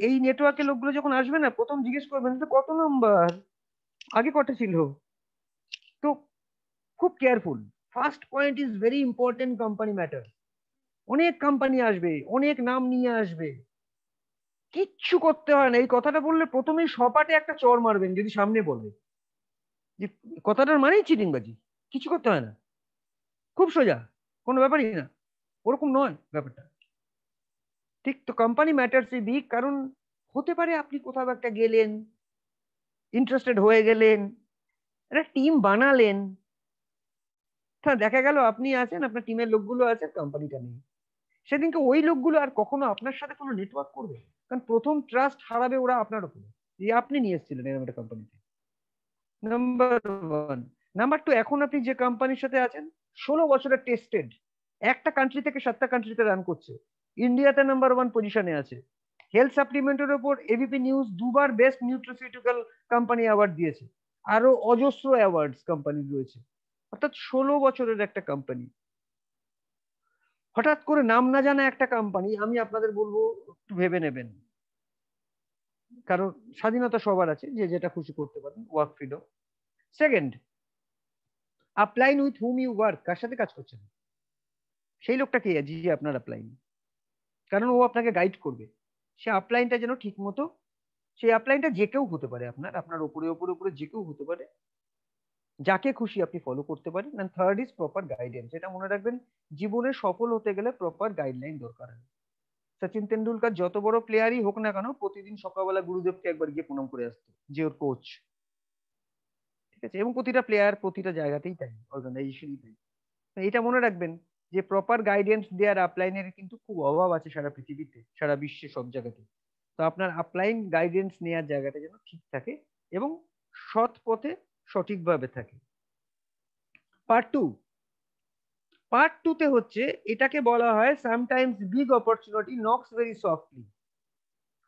এই নেটওয়ার্কের লোকগুলো যখন আসবে না, প্রথম জিজ্ঞেস করবেন যে কত নাম্বার, আগে কটা ছিল। তো খুব careful. First point is very important, company matter. অনেক কোম্পানি আসবে, অনেক নাম নিয়ে আসবে, কিচ্ছু করতে হয় না, এই কথাটা বললে প্রথমেই সপাটে একটা চড় মারবেন যদি সামনে বলে যে কথাটার মানেই চিটিংবাজি, কিছু করতে হয় না, খুব সোজা, কোনো ব্যাপারই না, ওরকম নয় ব্যাপারটা। ঠিক, তো কোম্পানি ম্যাটার্স এ বিগ, কারণ হতে পারে আপনি কোথাও একটা গেলেন, ইন্টারেস্টেড হয়ে গেলেন, একটা টিম বানালেন, তা দেখা গেল আপনি আছেন, আপনার টিমের লোকগুলো আছে, কোম্পানিটা নেই, সেদিনকে ওই লোকগুলো আর কখনো আপনার সাথে কোনো নেটওয়ার্ক করবে? কারণ প্রথম ট্রাস্ট হারাবে ওরা আপনার উপরে, যে আপনি নিয়ে এসেছিলেন এরকম একটা কোম্পানিতে, নাম্বার 1। নাম্বার 2, এখন আপনি যে কোম্পানির সাথে আছেন 16 বছরের টেস্টেড, একটা কান্ট্রি থেকে 7টা কান্ট্রিতে রান করছে, ইন্ডিয়াতে নাম্বার 1 পজিশনে আছে, হেলথ সাপ্লিমেন্টের উপর এবিপি নিউজ দুবার বেস্ট নিউট্রিসিউটিক্যাল কোম্পানি অ্যাওয়ার্ড দিয়েছে, আরো অজস্র অ্যাওয়ার্ডস কোম্পানি রয়েছে। অর্থাৎ 16 বছরের একটা কোম্পানি, হঠাৎ করে নাম না জানা একটা কোম্পানি, আমি আপনাদের বলবো একটু ভেবে নেবেন। কারণ স্বাধীনতা সবার আছে, যে যেটা খুশি করতে পারেন, work freedom. Second, upline with whom you work, কার সাথে কাজ করছেন, সেই লোকটা কে, যে আপনার আপলাইন, কারণ ও আপনাকে গাইড করবে, সে আপলাইনটা যেন ঠিক মতো, সেই আপলাইনটা যে কেউ হতে পারে, আপনার আপনার উপরে উপরে উপরে যে কেউ হতে পারে, যাকে খুশি আপনি ফলো করতে পারেন। And third is proper guidance, এটা মনে রাখবেন, জীবনে সফল হতে গেলে প্রপার গাইডলাইন দরকার হয়। সচিন তেন্ডুলকার যত বড় প্লেয়ারই হোক না কেন, প্রতিদিন সকালবেলা গুরুদেবকে একবার গিয়ে প্রণাম করে আসতো, যে ওর কোচ। ঠিক আছে, এবং প্রতিটা প্লেয়ার প্রতিটা জায়গাতেই তাই, অর্গানাইজেশনই তাই। এটা মনে রাখবেন যে প্রপার গাইডেন্স দেওয়ার আপলাইনের কিন্তু খুব অভাব আছে সারা পৃথিবীতে, সারা বিশ্বে, সব জায়গাতে। তো আপনার আপলাইন গাইডেন্স নেওয়ার জায়গাটা যেন ঠিক থাকে এবং সৎ পথে সঠিকভাবে থাকে। পার্ট 2, পার্ট 2 তে হচ্ছে, এটাকে বলা হয় sometimes big opportunity knocks very softly.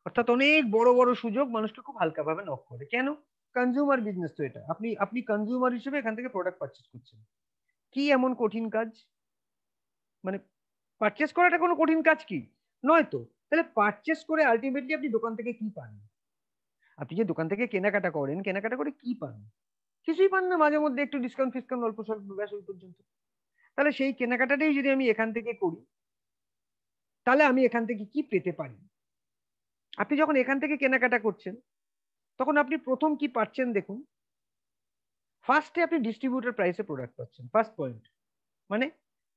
অর্থাৎ অনেক বড় বড় সুযোগ মানুষকে খুব হালকা ভাবে নক করে। কেন? কনজিউমার বিজনেস তো এটা, আপনি আপনি কনজিউমার হিসেবে এখান থেকে প্রোডাক্ট পারচেস করছেন, কি এমন কঠিন কাজ? মানে পারচেস করাটা কোনো কঠিন কাজ কি? নয় তো। তাহলে পারচেস করে আলটিমেটলি আপনি দোকান থেকে কি পান? আপনি যে দোকান থেকে কেনাকাটা করেন, কেনাকাটা করে কি পান? কিছুই পান না, মাঝে মধ্যে একটু ডিসকাউন্ট ফিসকাউন্ট অল্প স্বল্প, ব্যাস ওই পর্যন্ত। তাহলে সেই কেনাকাটাটাই যদি আমি এখান থেকে করি, তাহলে আমি এখান থেকে কি পেতে পারি? আপনি যখন এখান থেকে কেনাকাটা করছেন, তখন আপনি প্রথম কি পাচ্ছেন দেখুন। ফার্স্টে আপনি ডিস্ট্রিবিউটর প্রাইসে প্রোডাক্ট পাচ্ছেন, ফার্স্ট পয়েন্ট। মানে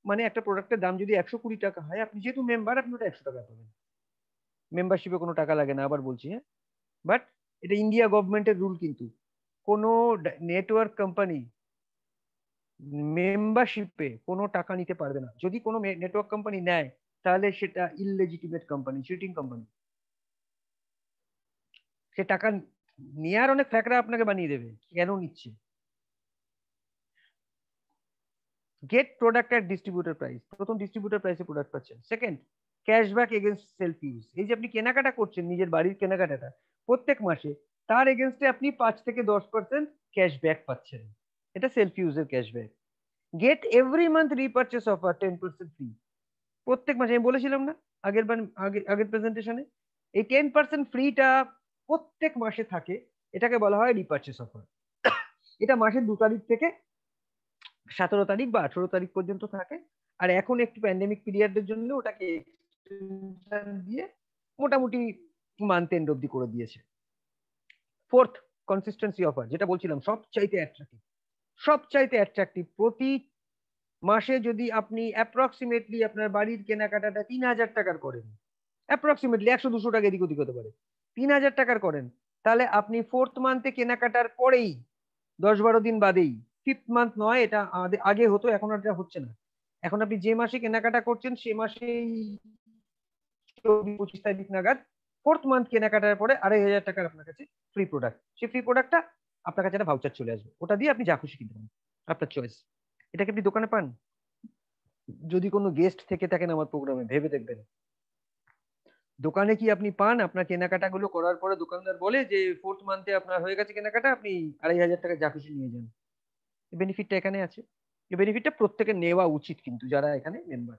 মানে একটা প্রোডাক্টের দাম যদি 120 টাকা হয়, আপনি যেহেতু মেম্বার আপনি ওটা 100 টাকা পাবেন। মেম্বারশিপে কোনো টাকা লাগে না, আবার বলছি, হ্যাঁ। বাট এটা ইন্ডিয়া গভর্নমেন্টের রুল, কিন্তু কোনো নেটওয়ার্ক কোম্পানি মেম্বারশিপে কোনো টাকা নিতে পারবে না। যদি কোনো নেটওয়ার্ক কোম্পানি নেয় তাহলে সেটা ইললেজিটিমেট কোম্পানি, চিটিং কোম্পানি। সে টাকা নেওয়ার অনেক ফ্যাকরা আপনাকে বানিয়ে দেবে কেন নিচ্ছে। গেট প্রোডাক্ট এট ডিস্ট্রিবিউটর প্রাইস, প্রথম ডিস্ট্রিবিউটর প্রাইসে প্রোডাক্ট পাচ্ছেন। Second, cashback against self use, এই যে আপনি কেনাকাটা করছেন নিজের বাড়ির কেনাকাটাটা প্রত্যেক মাসে, তার এগেনস্টে আপনি 5 থেকে 10% ক্যাশব্যাক পাচ্ছেন, এটা সেলফ ইউজের cashback. Get every month repurchase offer 10% free, প্রত্যেক মাসে। আমি বলেছিলাম না আগের বার, আগের প্রেজেন্টেশনে, এই 10% ফ্রিটা প্রত্যেক মাসে থাকে, এটাকে বলা হয় রিপারচেস অফার। এটা মাসের 2 তারিখ থেকে 17 তারিখ বা 18 তারিখ পর্যন্ত থাকে। আর এখন একটু প্যান্ডেমিক পিরিয়ডের জন্য ওটাকে এক্সটেনশন দিয়ে মোটামুটি মান্থ এন্ড অব্দি করে দিয়েছে। ফোর্থ, কনসিস্টেন্সি অফার, যেটা বলছিলাম সবচাইতে অ্যাট্রাক্টিভ, সবচাইতে অ্যাট্রাক্টিভ। প্রতি মাসে যদি আপনি অ্যাপ্রক্সিমেটলি আপনার বাড়ির কেনাকাটাটা 3000 টাকার করেন, অ্যাপ্রক্সিমেটলি 100-200 টাকা এদিক ওদিক হতে পারে, 3000 টাকার করেন, তাহলে আপনি ফোর্থ মান্থে কেনাকাটার পরেই 10-12 দিন বাদেই, ফিফথ মান্থ নয়, এটা আগে হতো, এখন আর এটা হচ্ছে না। এখন আপনি যে মাসে কেনাকাটা করছেন সে মাসেই 24-25 তারিখ নাগাদ ফোর্থ মান্থ কেনাকাটার পরে 2500 টাকার আপনার কাছে ফ্রি প্রোডাক্ট, সেই ফ্রি প্রোডাক্টটা আপনার কাছে একটা ভাউচার চলে আসবে, ওটা দিয়ে আপনি যা খুশি কিনতে পারেন, আপনার চয়েস। এটাকে আপনি দোকানে পান? যদি কোনো গেস্ট থেকে থাকেন আমার প্রোগ্রামে, ভেবে দেখবেন দোকানে কি আপনি পান আপনার কেনাকাটা গুলো করার পরে দোকানদার বলে যে ফোর্থ মান্থে আপনার হয়ে গেছে কেনাকাটা, আপনি 2500 টাকা যা খুশি নিয়ে যান। এই বেনিফিটটা এখানে আছে। এই বেনিফিটটা প্রত্যেকের নেওয়া উচিত কিন্তু যারা এখানে মেম্বার।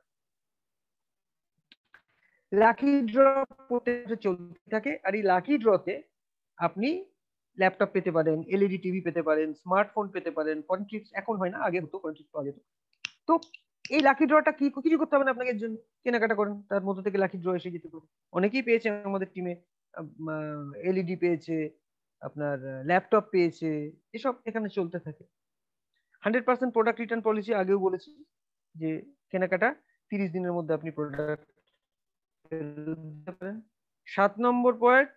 লাকি ড্র প্রত্যেক চলতে থাকে, আর এই লাকি ড্রতে আপনি ল্যাপটপ পেতে পারেন, এলইডি টিভি পেতে পারেন, স্মার্টফোন পেতে পারেন, কন্ট্রিক্স এখন হয় না, আগে হতো, কন্ট্রিক্স পাওয়া যেত। তো এই লাকি ড্রটা কি, কিছু করতে হবে না আপনাকে, এর জন্য কেনাকাটা করেন তার মধ্যে থেকে লাকি ড্র এসে যেতে পারে। অনেকেই পেয়েছে আমাদের টিমে, এলইডি পেয়েছে, আপনার ল্যাপটপ পেয়েছে, এসব এখানে চলতে থাকে। 100% প্রোডাক্ট রিটার্ন পলিসি, আগেও বলেছি যে কেনাকাটা 30 দিনের মধ্যে আপনি প্রোডাক্ট। 7 নম্বর পয়েন্ট,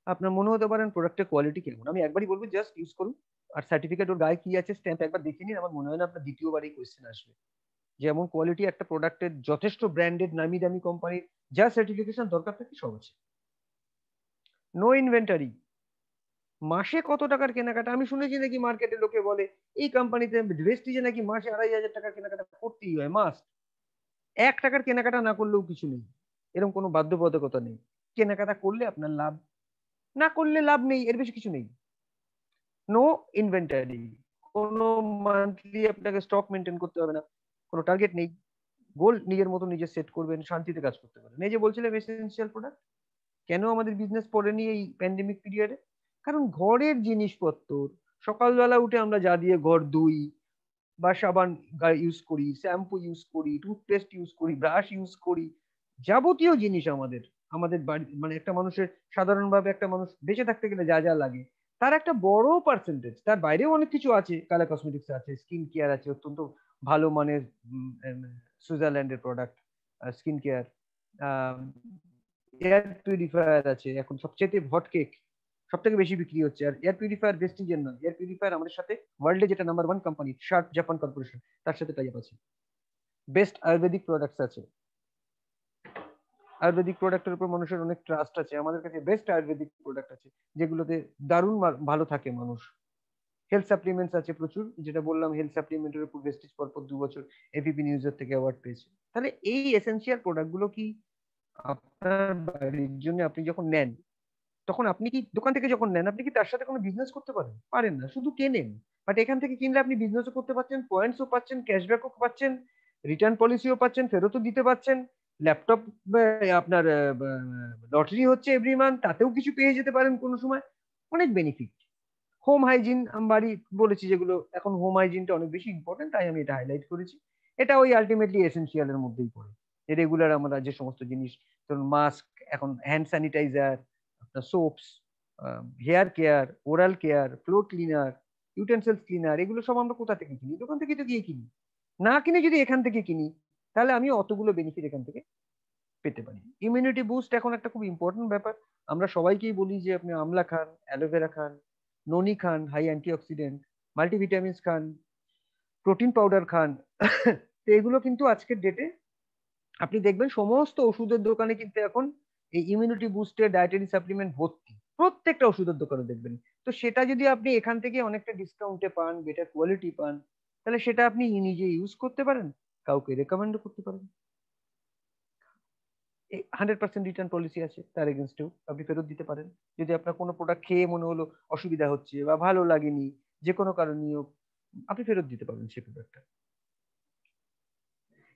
আপনার মনে হতে পারেন প্রোডাক্টের কোয়ালিটি কেমন, আমি একবারই বলবো জাস্ট ইউজ করুন, আর সার্টিফিকেট ওর গায়ে কি আছে স্ট্যাম্প একবার দেখে নিন। আমার মনে হয় না আপনার দ্বিতীয়বার এই কোয়েশ্চেন আসবে। যেমন কোয়ালিটি একটা প্রোডাক্টের, যথেষ্ট ব্র্যান্ডেড নামি দামি কোম্পানির যা সার্টিফিকেশন দরকার থাকে সব আছে। নো ইনভেন্টারি, মাসে কত টাকার কেনাকাটা, আমি শুনেছি নাকি মার্কেটে লোকে বলে এই কোম্পানিতে ভেস্টিজে নাকি মাসে 2500 টাকার কেনাকাটা করতেই হয়, মাস্ট। 1 টাকার কেনাকাটা না করলেও কিছু নেই, এরকম কোনো বাধ্যবাধকতা নেই। কেনাকাটা করলে আপনার লাভ, না করলে লাভ নেই, এর বেশি কিছু নেই। নো ইনভেন্টারি, কোনো মান্থলি আপনাকে স্টক মেনটেন করতে হবে না, কোনো টার্গেট নেই। গোল নিজের মতো নিজে সেট করবেন, শান্তিতে কাজ করতে পারেন। এই যে বলছিলাম এসেনশিয়াল প্রোডাক্ট, কেন আমাদের বিজনেস পড়েনি এই প্যান্ডেমিক পিরিয়ডে? কারণ ঘরের জিনিসপত্র, সকালবেলা উঠে আমরা যা দিয়ে ঘর ধুই, বা সাবান ইউজ করি, শ্যাম্পু ইউজ করি, টুথপেস্ট ইউজ করি, ব্রাশ ইউজ করি, যাবতীয় জিনিস আমাদের, আমাদের বাড়ি মানে একটা মানুষের, সাধারণভাবে একটা মানুষ বেঁচে থাকতে গেলে যা যা লাগে তার একটা বড় পার্সেন্টেজ, তার বাইরেও অনেক কিছু আছে, কালার কসমেটিক্স আছে, স্কিন কেয়ার আছে, অত্যন্ত ভালো মানের সুইজারল্যান্ডের product skin care, air purifier আছে, এখন সবচেয়ে হট কেক সব থেকে বেশি বিক্রি হচ্ছে। আর এয়ার পিউরিফায়ার বেস্টিজের নয়, এয়ার পিউরিফায়ার আমাদের সাথে ওয়ার্ল্ডে যেটা number 1 company sharp Japan corporation, তার সাথে টাই আপ আছে। বেস্ট আয়ুর্বেদিক প্রোডাক্টস আছে, আয়ুর্বেদিক প্রোডাক্টের উপর মানুষের অনেক ট্রাস্ট আছে, আমাদের কাছে বেস্ট আয়ুর্বেদিক প্রোডাক্ট আছে যেগুলোতে দারুণ ভালো থাকে মানুষ। হেলথ সাপ্লিমেন্টস আছে প্রচুর, যেটা বললাম হেলথ সাপ্লিমেন্টের উপর বেস্টিজ পরপর 2 বছর এপিপি নিউজের থেকে অ্যাওয়ার্ড পেয়েছে। তাহলে এই এসেনশিয়াল প্রোডাক্ট গুলো কি আপনার বাড়ির জন্য আপনি যখন নেন, তখন আপনি কি দোকান থেকে যখন নেন আপনি কি তার সাথে কোনো বিজনেস করতে পারেন? পারেন না, শুধু কেনেন। বাট এখান থেকে কিনলে আপনি বিজনেসও করতে পারছেন, পয়েন্টসও পাচ্ছেন, ক্যাশব্যাকও পাচ্ছেন, রিটার্ন পলিসিও পাচ্ছেন, ফেরতও দিতে পারছেন, ল্যাপটপ আপনার লটারি হচ্ছে এভরি মান্থ, তাতেও কিছু পেয়ে যেতে পারেন কোনো সময়, অনেক বেনিফিট। হোম হাইজিন আমি বাড়ি বলেছি, যেগুলো এখন হোম হাইজিনটা অনেক বেশি ইম্পর্টেন্ট, তাই আমি এটা হাইলাইট করেছি। এটা ওই আলটিমেটলি এসেনশিয়ালের মধ্যেই পড়ে। রেগুলার আমরা যে সমস্ত জিনিস, ধরুন মাস্ক, এখন হ্যান্ড স্যানিটাইজার, আপনার soaps, hair care, oral care, floor cleaner, utensils cleaner, এগুলো সব আমরা কোথা থেকে কিনি? দোকান থেকে তো গিয়ে কিনি। না কিনে যদি এখান থেকে কিনি, তাহলে আমি অতগুলো বেনিফিট এখান থেকে পেতে পারি। ইমিউনিটি বুস্ট এখন একটা খুব ইম্পর্টেন্ট ব্যাপার। আমরা সবাইকেই বলি যে আপনি আমলা খান, অ্যালোভেরা খান, ননি খান, হাই অ্যান্টিঅক্সিডেন্ট, মাল্টিভিটামিনস খান, প্রোটিন পাউডার খান। তো এগুলো কিন্তু আজকের ডেটে আপনি দেখবেন সমস্ত ওষুধের দোকানে কিন্তু এখন এই ইমিউনিটি বুস্টের ডায়েটারি সাপ্লিমেন্ট ভর্তি, প্রত্যেকটা ওষুধের দোকানে দেখবেন। তো সেটা যদি আপনি এখান থেকে অনেকটা ডিসকাউন্টে পান, বেটার কোয়ালিটি পান, তাহলে সেটা আপনি নিজে ইউজ করতে পারেন, কাউকে রেকমেন্ডও করতে পারেন। 100% রিটার্ন পলিসি আছে, তার এগেনস্টেও আপনি ফেরত দিতে পারেন। যদি আপনার কোনো প্রোডাক্ট খেয়ে মনে হলো অসুবিধা হচ্ছে বা ভালো লাগেনি, যে কোনো কারণে হোক, আপনি ফেরত দিতে পারবেন সেই প্রোডাক্টটা।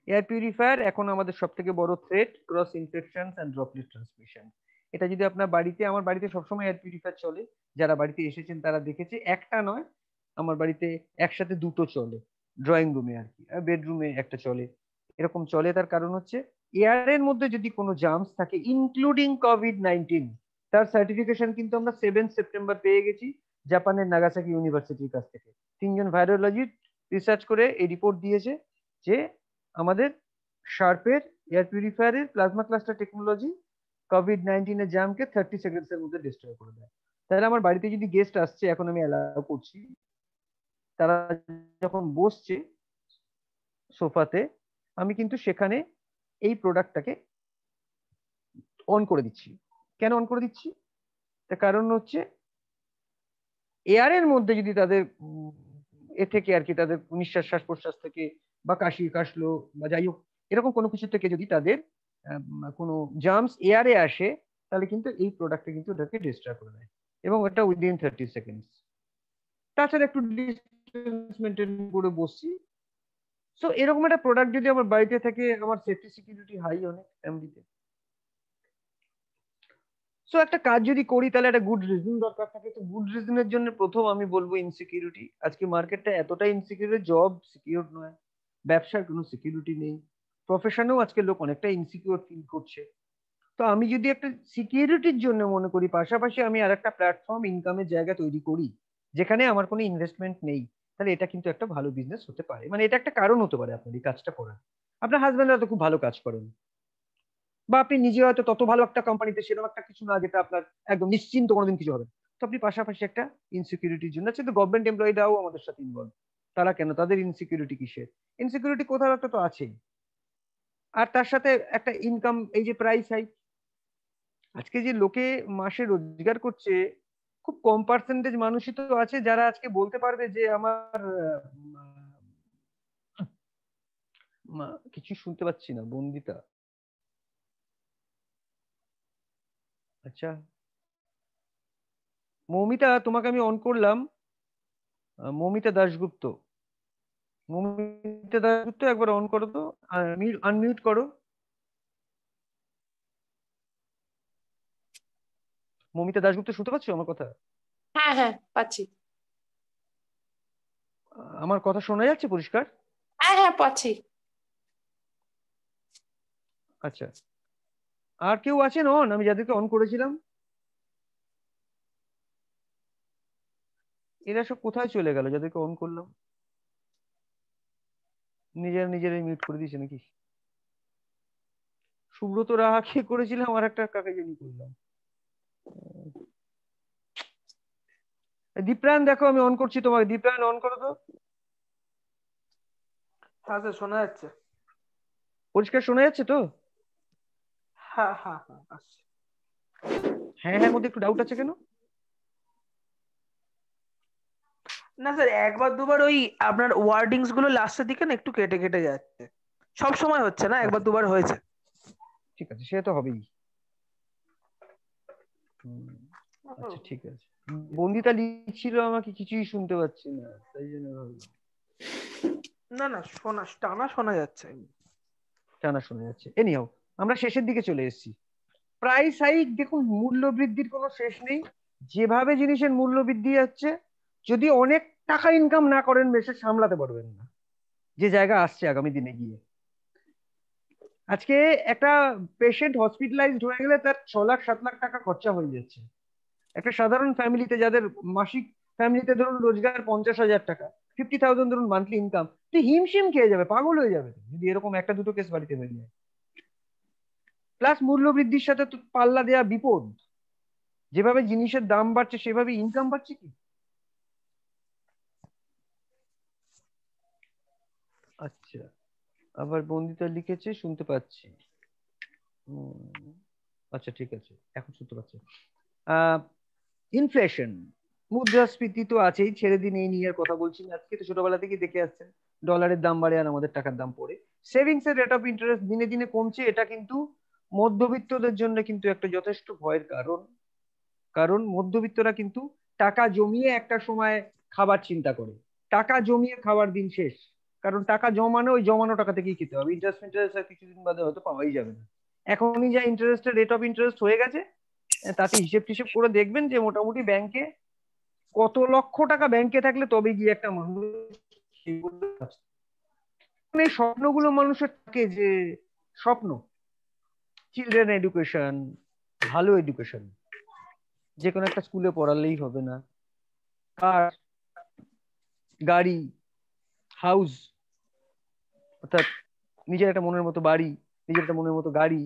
এয়ার পিউরিফায়ার এখন আমাদের সব থেকে বড় threat, cross infection and droplet transmission. এটা যদি আপনার বাড়িতে, আমার বাড়িতে সবসময় এয়ার পিউরিফায়ার চলে, যারা বাড়িতে এসেছেন তারা দেখেছে, একটা নয় আমার বাড়িতে একসাথে দুটো চলে, ড্রয়িং রুমে আর কি, আর বেডরুমে একটা চলে। এরকম চলে, তার কারণ হচ্ছে এয়ারের মধ্যে যদি কোনো জার্মস থাকে ইনক্লুডিং কোভিড-19, তার সার্টিফিকেশন কিন্তু আমরা 7 সেপ্টেম্বর পেয়ে গেছি জাপানের নাগাসাকি ইউনিভার্সিটির কাছ থেকে। 3জন ভাইরোলজিস্ট রিসার্চ করে এই রিপোর্ট দিয়েছে যে আমাদের শার্পের এয়ার পিউরিফায়ারের প্লাজমা ক্লাস্টার টেকনোলজি কোভিড-19 এর জার্মকে 30 সেকেন্ডস এর মধ্যে ডিস্ট্রয় করে দেয়। তাহলে আমার বাড়িতে যদি গেস্ট আসছে, এখন আমি অ্যালাউ করছি, তারা যখন বসছে সোফাতে, আমি কিন্তু সেখানে এই প্রোডাক্টটাকে অন করে দিচ্ছি। কেন অন করে দিচ্ছি? তার কারণ হচ্ছে এয়ারের মধ্যে যদি তাদের এ থেকে আর কি, তাদের নিঃশ্বাস শ্বাস প্রশ্বাস থেকে বা কাশি কাশলো বা যাই হোক এরকম কোনো কিছু থেকে যদি তাদের কোনো জার্মস এয়ারে আসে, তাহলে কিন্তু এই প্রোডাক্টটা কিন্তু ওটাকে ডিস্ট্রয় করে দেয়, এবং ওটা উইদিন 30 সেকেন্ডস। তাছাড়া একটু ডিস্টেন্স মেনটেন করে বসছি। সো এরকম একটা প্রোডাক্ট যদি আমার বাড়িতে থাকে, আমার সেফটি সিকিউরিটি হাই অনেক ফ্যামিলিতে। সো একটা কাজ যদি করি, তাহলে একটা গুড রিজন দরকার থাকে। তো গুড রিজনের জন্য প্রথম আমি বলবো ইনসিকিউরিটি। আজকে মার্কেটটা এতটাই ইনসিকিউর, জব সিকিউর নয়, ব্যবসার কোনো সিকিউরিটি নেই, প্রফেশনেও আজকে লোক অনেকটা ইনসিকিউর ফিল করছে। তো আমি যদি একটা সিকিউরিটির জন্য মনে করি, পাশাপাশি আমি আর একটা প্ল্যাটফর্ম ইনকামের জায়গা তৈরি করি যেখানে আমার কোনো ইনভেস্টমেন্ট নেই, তাহলে এটা কিন্তু একটা ভালো বিজনেস হতে পারে। মানে এটা একটা কারণ হতে পারে আপনার এই কাজটা করার। আপনার হাজবেন্ড হয়তো খুব ভালো কাজ করেন, বা আপনি নিজে হয়তো তত ভালো একটা কোম্পানিতে সেরকম একটা কিছু না যেটা আপনার একদম নিশ্চিন্ত কোনোদিন কিছু হবে না। তো আপনি পাশাপাশি একটা ইনসিকিউরিটির জন্য, আচ্ছা তো গভর্নমেন্ট এমপ্লয়িরাও আমাদের সাথে ইনভলভ, তারা কেন, তাদের ইনসিকিউরিটি কিসের? ইনসিকিউরিটি কোথাও একটা তো আছেই। আর তার সাথে একটা ইনকাম, এই যে প্রাইস হাইক, আজকে যে লোকে মাসে রোজগার করছে, খুব কম পার্সেন্টেজ মানুষই তো আছে যারা আজকে বলতে পারবে যে আমার কিছু শুনতে পাচ্ছি না বন্দিতা। আচ্ছা মৌমিতা, তোমাকে আমি অন করলাম। মৌমিতা দাশগুপ্ত, মৌমিতা দাশগুপ্ত একবার অন করো তো, আনমিউট করো। মৌমিতা দাশগুপ্ত, শুনতে পাচ্ছ আমার কথা? হ্যাঁ হ্যাঁ পাচ্ছি। আমার কথা শোনা যাচ্ছে পরিষ্কার? হ্যাঁ হ্যাঁ পাচ্ছি। আচ্ছা, আর কেউ আছেন অন, আমি যাদেরকে অন করেছিলাম? এরা সব কোথায় চলে গেল যাদেরকে অন করলাম? নিজেরা নিজেরাই মিউট করে দিয়েছে নাকি? সুব্রত রাহাকে করেছিলাম, আর একটা কাকে জানি করলাম। দীপ্রায়ণ, দেখো আমি অন করছি তোমাকে, দীপ্রায়ণ অন করো তো। হ্যাঁ স্যার, শোনা যাচ্ছে। পরিষ্কার শোনা যাচ্ছে তো? হ্যাঁ হ্যাঁ হ্যাঁ, আসছে। হ্যাঁ হ্যাঁ, মধ্যে একটু ডাউট আছে কেন? না স্যার, একবার দুবার ওই আপনার ওয়ার্ডিংস গুলো লাস্টের দিকে না একটু কেটে কেটে যাচ্ছে। সব সময় হচ্ছে না, একবার আচ্ছা দুবার হয়েছে। ঠিক আছে, সে তো হবেই। আচ্ছা ঠিক আছে। বন্দিতা লিখছিল আমাকে, কিছুই শুনতে পাচ্ছি না, তাই জন্য ভাবলাম। না না, টানা শোনা যাচ্ছে। টানা শোনা যাচ্ছে। এনিহাও, আমরা শেষের দিকে চলে এসেছি। প্রাইস হাইক, দেখুন মূল্য বৃদ্ধির কোনো শেষ নেই। যেভাবে জিনিসের মূল্য বৃদ্ধি যাচ্ছে, যদি অনেক টাকা ইনকাম না করেন বেশি সামলাতে পারবেন না যে জায়গা আসছে আগামী দিনে গিয়ে। আজকে একটা পেশেন্ট হসপিটালাইজড হয়ে গেলে তার 6 লাখ 7 লাখ টাকা খরচা হয়ে যাচ্ছে। একটা সাধারণ ফ্যামিলিতে, যাদের মাসিক ফ্যামিলিতে ধরুন রোজগার 50,000 টাকা, 50,000 ধরুন মান্থলি ইনকাম, তুই হিমশিম খেয়ে যাবে, পাগল হয়ে যাবে যদি এরকম একটা দুটো কেস বাড়িতে হয়ে যায়। প্লাস মূল্য বৃদ্ধির সাথে তো পাল্লা দেওয়া বিপদ, যেভাবে জিনিসের দাম বাড়ছে সেভাবে ইনকাম বাড়ছে কি? আচ্ছা, আবার বন্দিতা লিখেছে শুনতে পাচ্ছি। আচ্ছা ঠিক আছে, এখন শুনতে পাচ্ছি। ইনফ্লেশন, মুদ্রাস্ফীতি তো আছেই, ছেড়ে দিন, এই নিয়ে আর কথা বলছি না, আজকে তো ছোটবেলা থেকেই দেখে আসছেন ডলারের দাম বাড়ে আর আমাদের টাকার দাম পড়ে। সেভিংস এর রেট অফ ইন্টারেস্ট দিনে দিনে কমছে, এটা কিন্তু মধ্যবিত্তদের জন্য কিন্তু একটা যথেষ্ট ভয়ের কারণ। কারণ মধ্যবিত্তরা কিন্তু টাকা জমিয়ে একটা সময় খাবার চিন্তা করে, টাকা জমিয়ে খাবার দিন শেষ। কারণ টাকা জমানো, ওই জমানো টাকা থেকেই খেতে হবে, ইন্টারেস্ট ইন্টারেস্ট আর কিছুদিন বাদে হয়তো পাওয়াই যাবে না। এখনই যা ইন্টারেস্টের রেট অফ ইন্টারেস্ট হয়ে গেছে, তাতে হিসেব টিসেব করে দেখবেন যে মোটামুটি ব্যাংকে কত লক্ষ টাকা ব্যাংকে থাকলে তবে গিয়ে একটা মানুষ সেইগুলো আছে। এই স্বপ্নগুলো মানুষের থাকে, যে স্বপ্ন, চিলড্রেন এডুকেশন, ভালো এডুকেশন, যে কোনো একটা স্কুলে পড়ালেই হবে না, কার, গাড়ি, হাউস, অর্থাৎ নিজের একটা মনের মতো বাড়ি, নিজের একটা মনের মতো গাড়ি,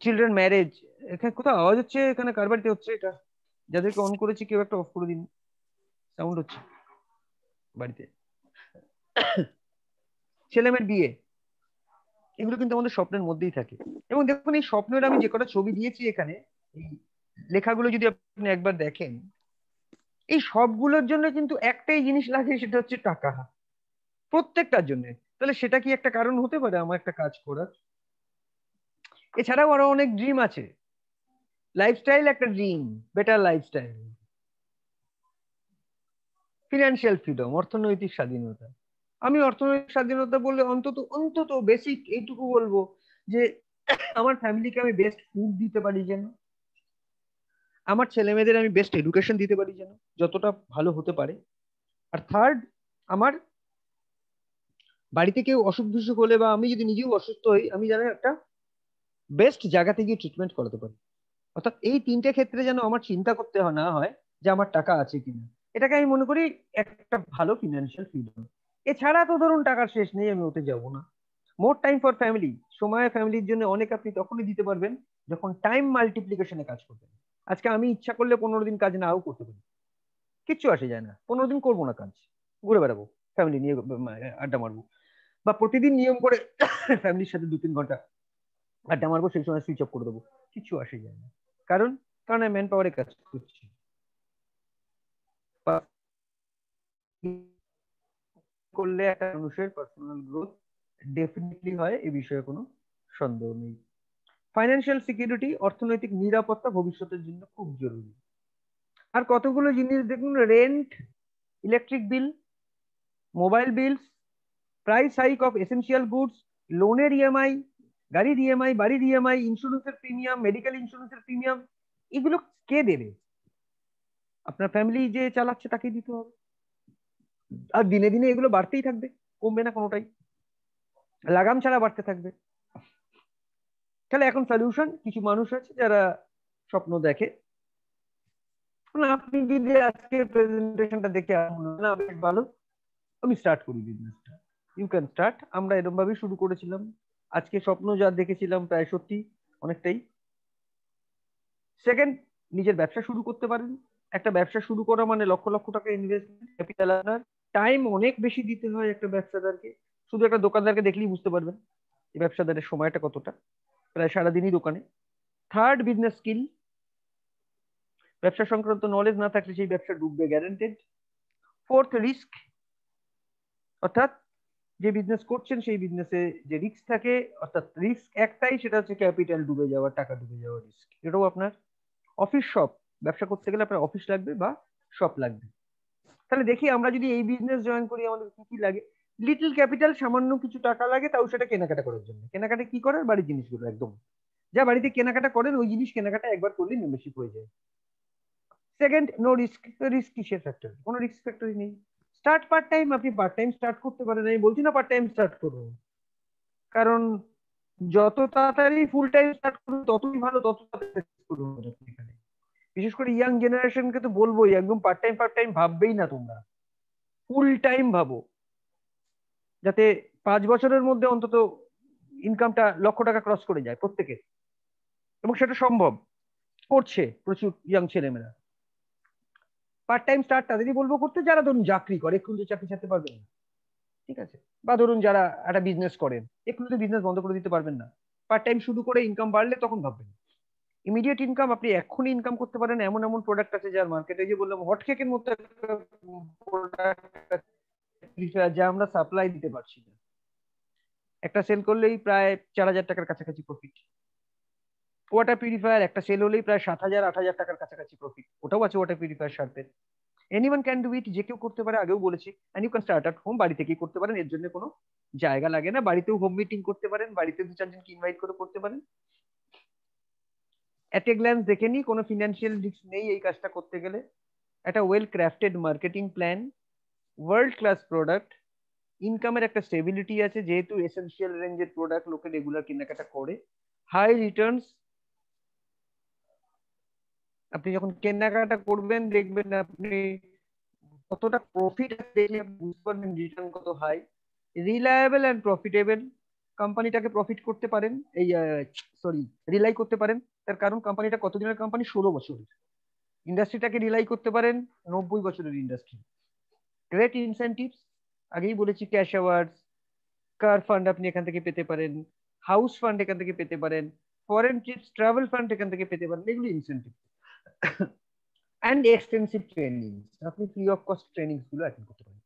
চিলড্রেন ম্যারেজ। এখানে কোথাও আওয়াজ হচ্ছে, এখানে কার বাড়িতে হচ্ছে এটা? যাদেরকে অন করেছি কেউ একটা অফ করে দিন, সাউন্ড হচ্ছে বাড়িতে। ছেলেমেয়ের বিয়ে, এগুলো কিন্তু আমাদের স্বপ্নের মধ্যেই থাকে। এবং দেখুন এই স্বপ্নের আমি যে কটা ছবি দিয়েছি এখানে, এই লেখাগুলো যদি আপনি একবার দেখেন, এই সবগুলোর জন্য কিন্তু একটাই জিনিস লাগে, সেটা হচ্ছে টাকা, প্রত্যেকটার জন্য। তাহলে সেটা কি একটা কারণ হতে পারে আমার একটা কাজ করার? এছাড়াও আরো অনেক ড্রিম আছে। লাইফস্টাইল একটা dream, better lifestyle, financial freedom, অর্থনৈতিক স্বাধীনতা। আমি অর্থনৈতিক স্বাধীনতা বললে অন্তত অন্তত বেসিক এইটুকু বলবো যে আমার ফ্যামিলিকে আমি বেস্ট ফুড দিতে পারি যেন, আমার ছেলে মেয়েদের আমি বেস্ট এডুকেশন দিতে পারি যেন, যতটা ভালো হতে পারে। আর থার্ড, আমার বাড়িতে কেউ অসুখ বিসুখ হলে বা আমি যদি নিজেও অসুস্থ হই, আমি যেন একটা বেস্ট জায়গাতে গিয়ে ট্রিটমেন্ট করাতে পারি। অর্থাৎ এই তিনটে ক্ষেত্রে যেন আমার চিন্তা করতে না হয় যে আমার টাকা আছে কিনা। এটাকে আমি মনে করি একটা ভালো ফিনান্সিয়াল ফ্রিডম। এছাড়া তো ধরুন টাকার শেষ নেই, আমি ওতে যাব না। মোর টাইম ফর ফ্যামিলি, সময় ফ্যামিলির জন্য অনেক আপনি তখনই দিতে পারবেন যখন টাইম মাল্টিপ্লিকেশনে কাজ করবেন। আজকে আমি ইচ্ছা করলে 15 দিন কাজ নাও করতে পারি, কিচ্ছু আসে যায় না, 15 দিন করবো না কাজ, ঘুরে বেড়াবো, ফ্যামিলি নিয়ে আড্ডা মারবো, বা প্রতিদিন নিয়ম করে ফ্যামিলির সাথে 2-3 ঘন্টা আড্ডা মারবো, সেই সময় সুইচ অফ করে দেবো, কিছু আসে যায় না। কারণ কারণ আমি ম্যান পাওয়ারে কাজ করছি। বা করলে একটা মানুষের পার্সোনাল গ্রোথ ডেফিনেটলি হয়, এ বিষয়ে কোনো সন্দেহ নেই। ফাইন্যান্সিয়াল সিকিউরিটি, অর্থনৈতিক নিরাপত্তা ভবিষ্যতের জন্য খুব জরুরি। আর কতগুলো জিনিস দেখুন, rent, electric bill, mobile bills, price hike of essential goods, লোনের ইএমআই, গাড়ির ইএমআই, বাড়ির ইএমআই, ইন্স্যুরেন্সের প্রিমিয়াম, মেডিকেল ইন্স্যুরেন্সের প্রিমিয়াম, এগুলো কে দেবে? আপনার ফ্যামিলি যে চালাচ্ছে তাকেই দিতে হবে। আর দিনে দিনে এগুলো বাড়তেই থাকবে, কমবে না কোনোটাই, লাগাম ছাড়া বাড়তে থাকবে। তাহলে এখন সলিউশন, কিছু মানুষ আছে যারা স্বপ্ন দেখে, আপনি যদি আজকে প্রেজেন্টেশনটা দেখে না বেশ ভালো, আমি স্টার্ট করি বিজনেসটা, ইউ ক্যান স্টার্ট। আমরা এরকম ভাবেই শুরু করেছিলাম। আজকে স্বপ্ন যা দেখেছিলাম প্রায় সত্যি অনেকটাই। সেকেন্ড, নিজের ব্যবসা শুরু করতে পারেন। একটা ব্যবসা শুরু করা মানে লক্ষ লক্ষ টাকা ইনভেস্টমেন্ট, ক্যাপিটাল, আপনার টাইম অনেক বেশি দিতে হয় একটা ব্যবসাদারকে। শুধু একটা দোকানদারকে দেখলেই বুঝতে পারবেন এই ব্যবসাদারের সময়টা কতটা, প্রায় সারাদিনই দোকানে। থার্ড, বিজনেস স্কিল, ব্যবসা সংক্রান্ত নলেজ না থাকলে সেই ব্যবসা ডুববে গ্যারান্টেড। ফোর্থ, রিস্ক, অর্থাৎ যে বিজনেস করছেন সেই বিজনেসে যে রিস্ক থাকে, অর্থাৎ রিস্ক একটাই, সেটা হচ্ছে ক্যাপিটাল ডুবে যাওয়া, টাকা ডুবে যাওয়ার রিস্ক। এটাও আপনার অফিস শপ, ব্যবসা করতে গেলে আপনার অফিস লাগবে বা শপ লাগবে। তাহলে দেখি আমরা যদি এই বিজনেস জয়েন করি আমাদের কি কি লাগে। লিটল ক্যাপিটাল, সামান্য কিছু টাকা লাগে, তাও সেটা কেনাকাটা করার জন্য। কেনাকাটা কি করার? বাড়ির জিনিসগুলো, একদম যা বাড়িতে কেনাকাটা করেন ওই জিনিস কেনাকাটা একবার করলে মেম্বারশিপ হয়ে যায়। Second, no risk. রিস্ক কিসের ফ্যাক্টর? কোনো রিস্ক ফ্যাক্টরই নেই। স্টার্ট পার্ট টাইম, আপনি পার্ট টাইম স্টার্ট করতে পারেন, আমি বলছি না পার্ট টাইম স্টার্ট করুন, কারণ যত তাড়াতাড়ি ফুল টাইম স্টার্ট করুন ততই ভালো, তত তাড়াতাড়ি করুন আপনি এখানে। বিশেষ করে ইয়াং জেনারেশনকে তো বলবোই, একদম পার্ট টাইম ভাববেই না তোমরা। ফুল টাইম ভাবো, যাতে 5 বছরের মধ্যে অন্তত ইনকামটা 1,00,000 টাকা ক্রস করে যায় প্রত্যেকের, এবং সেটা সম্ভব, করছে প্রচুর ইয়াং ছেলেমেয়েরা। পার্ট টাইম স্টার্ট তাদেরই বলবো করতে যারা ধরুন চাকরি করে, এক্ষুনি তো চাকরি ছাড়তে পারবেন না, ঠিক আছে, বা ধরুন যারা একটা বিজনেস করেন, এক্ষুনি তো বিজনেস বন্ধ করে দিতে পারবেন না, পার্ট টাইম শুরু করে ইনকাম বাড়লে তখন ভাববেন। ইমিডিয়েট ইনকাম আপনি এক্ষুনি ইনকাম করতে পারেন, এমন এমন প্রোডাক্ট আছে যার মার্কেটে, যে বললাম হট কেকের মতো একটা প্রোডাক্ট যা আমরা সাপ্লাই দিতে পারছি না, একটা সেল করলেই প্রায় 4,000 টাকার কাছাকাছি প্রফিট। ওয়াটার পিউরিফায়ার একটা সেল হলেই প্রায় 7,000-8,000 টাকার কাছাকাছি প্রফিট, ওটাও আছে ওয়াটার পিউরিফায়ার সার্পের। এনিওয়ান ক্যান ডু ইট, যে কেউ করতে পারে, আগেও বলেছি। And you can start at home, বাড়ি থেকেই করতে পারেন, এর জন্য কোনো জায়গা লাগে না, বাড়িতেও হোম মিটিং করতে পারেন, বাড়িতে 2-4 জনকে ইনভাইট করে করতে পারেন। এট এ গ্ল্যান্স দেখে নি, কোনো ফিনান্সিয়াল রিস্ক নেই এই কাজটা করতে গেলে। একটা well crafted marketing plan, world class product, ইনকামের একটা স্টেবিলিটি আছে, যেহেতু এসেনশিয়াল রেঞ্জের প্রোডাক্ট লোকে রেগুলার কেনাকাটা করে, হাই রিটার্নস। আপনি যখন কেনাকাটা করবেন দেখবেন আপনি কতটা প্রফিট দেখলে আপনি বুঝতে পারবেন রিটার্ন কত হাই। রিলায়েবল অ্যান্ড প্রফিটেবল, কোম্পানিটাকে প্রফিট করতে পারেন, এই সরি রিলাই করতে পারেন, তার কারণ কোম্পানিটা কতদিনের কোম্পানি, 16 বছরের। ইন্ডাস্ট্রিটাকে রিলাই করতে পারেন, 90 বছরের ইন্ডাস্ট্রি। গ্রেট ইনসেন্টিভস, আগেই বলেছি, ক্যাশ অ্যাওয়ার্ডস, কার ফান্ড আপনি এখান থেকে পেতে পারেন, হাউস ফান্ড এখান থেকে পেতে পারেন, ফরেন ট্রিপস ট্রাভেল ফান্ড এখান থেকে পেতে পারেন, এগুলো ইনসেন্টিভ। অ্যান্ড এক্সটেন্সিভ ট্রেনিং, আপনি ফ্রি অফ কস্ট ট্রেনিং গুলো অ্যাটেন্ড করতে পারেন।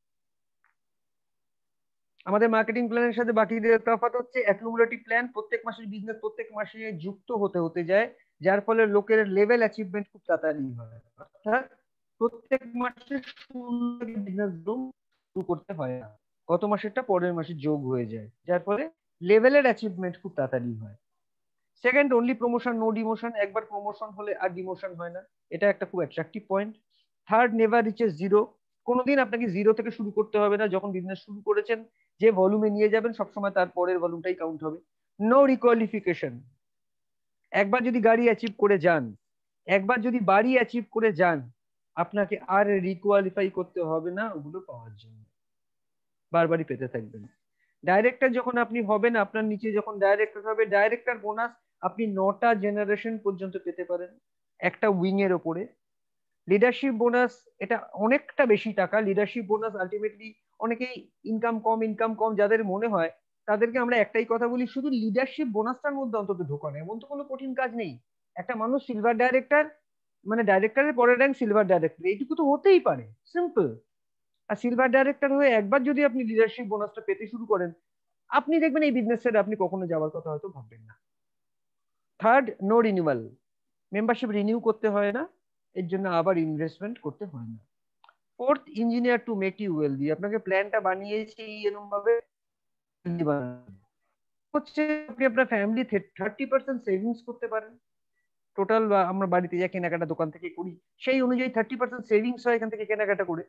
আমাদের মার্কেটিং প্ল্যানের সাথে বাকিদের তফাৎ হচ্ছে অ্যাকিউমুলেটিভ প্ল্যান, প্রত্যেক মাসের বিজনেস প্রত্যেক মাসে যুক্ত হতে হতে যায়, যার ফলে লোকের লেভেল অ্যাচিভমেন্ট খুব তাড়াতাড়ি হয়। অর্থাৎ প্রত্যেক মাসে বিজনেস শুরু করতে হয় না, গত মাসেরটা পরের মাসে যোগ হয়ে যায়, যার ফলে লেভেলের অ্যাচিভমেন্ট খুব তাড়াতাড়ি হয়। Second, only promotion no demotion, একবার প্রমোশন হলে আর ডিমোশন হয় না, এটা একটা খুব attractive point. Third, never reaches zero, কোনোদিন আপনাকে জিরো থেকে শুরু করতে হবে না, যখন বিজনেস শুরু করেছেন যে ভলিউমে নিয়ে যাবেন সবসময় তার পরের ভলিউমটাই কাউন্ট হবে। নো রিকোয়ালিফিকেশন, একবার যদি গাড়ি অ্যাচিভ করে যান, একবার যদি বাড়ি অ্যাচিভ করে যান, আপনাকে আর রিকোয়ালিফাই করতে হবে না ওগুলো পাওয়ার জন্য, বারবারই পেতে থাকবেন। ডাইরেক্টর যখন আপনি হবেন, আপনার নিচে যখন ডাইরেক্টর হবে, ডাইরেক্টর বোনাস আপনি 9টা জেনারেশন পর্যন্ত পেতে পারেন একটা উইং এর ওপরে। লিডারশিপ বোনাস, এটা অনেকটা বেশি টাকা। লিডারশিপ বোনাস আলটিমেটলি, অনেকেই ইনকাম কম যাদের মনে হয়, তাদেরকে আমরা একটাই কথা বলি, শুধু লিডারশিপ বোনাসটার মধ্যে অন্তত ঢোকানো, এমন তো কোনো কঠিন কাজ নেই। একটা মানুষ সিলভার ডাইরেক্টর, মানে ডাইরেক্টরের পরের র্যাঙ্ক সিলভার ডাইরেক্টর, এইটুকু তো হতেই পারে, সিম্পল। আর সিলভার ডাইরেক্টর হয়ে একবার যদি আপনি লিডারশিপ বোনাসটা পেতে শুরু করেন, আপনি দেখবেন এই বিজনেস ছেড়ে আপনি কখনো যাওয়ার কথা হয়তো ভাববেন না। Third, no renewal, membership renew করতে হয় না, এর জন্য আবার ইনভেস্টমেন্ট করতে হয় না। Fourth, engineer to make you wealthy, আপনাকে প্ল্যানটা বানিয়েছি এরকম ভাবে হচ্ছে আপনি আপনার ফ্যামিলি 30% সেভিংস করতে পারেন। টোটাল আমরা বাড়িতে যা কেনাকাটা দোকান থেকে করি সেই অনুযায়ী 30% সেভিংস হয় এখান থেকে কেনাকাটা করে।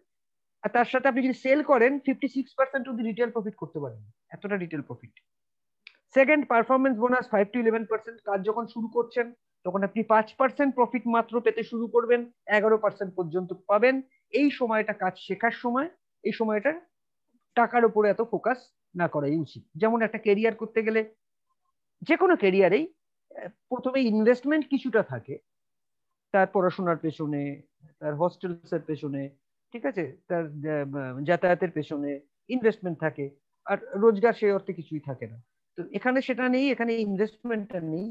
আর তার সাথে আপনি যদি সেল করেন 56% অব্দি রিটেল প্রফিট করতে পারেন, এতটা retail profit. Second, performance bonus 5 to 11%, কাজ যখন শুরু করছেন তখন আপনি 5% প্রফিট মাত্র পেতে শুরু করবেন, 11% পর্যন্ত পাবেন। এই সময়টা কাজ শেখার সময়, এই সময়টা টাকার উপরে এত ফোকাস না করাই উচিত। যেমন একটা কেরিয়ার করতে গেলে, যে কোনো কেরিয়ারেই প্রথমে ইনভেস্টমেন্ট কিছুটা থাকে, তার পড়াশোনার পেছনে, তার হস্টেলস এর পেছনে, ঠিক আছে, তার যাতায়াতের পেছনে ইনভেস্টমেন্ট থাকে, আর রোজগার সেই অর্থে কিছুই থাকে না। তো এখানে সেটা নেই, এখানে ইনভেস্টমেন্টটা নেই,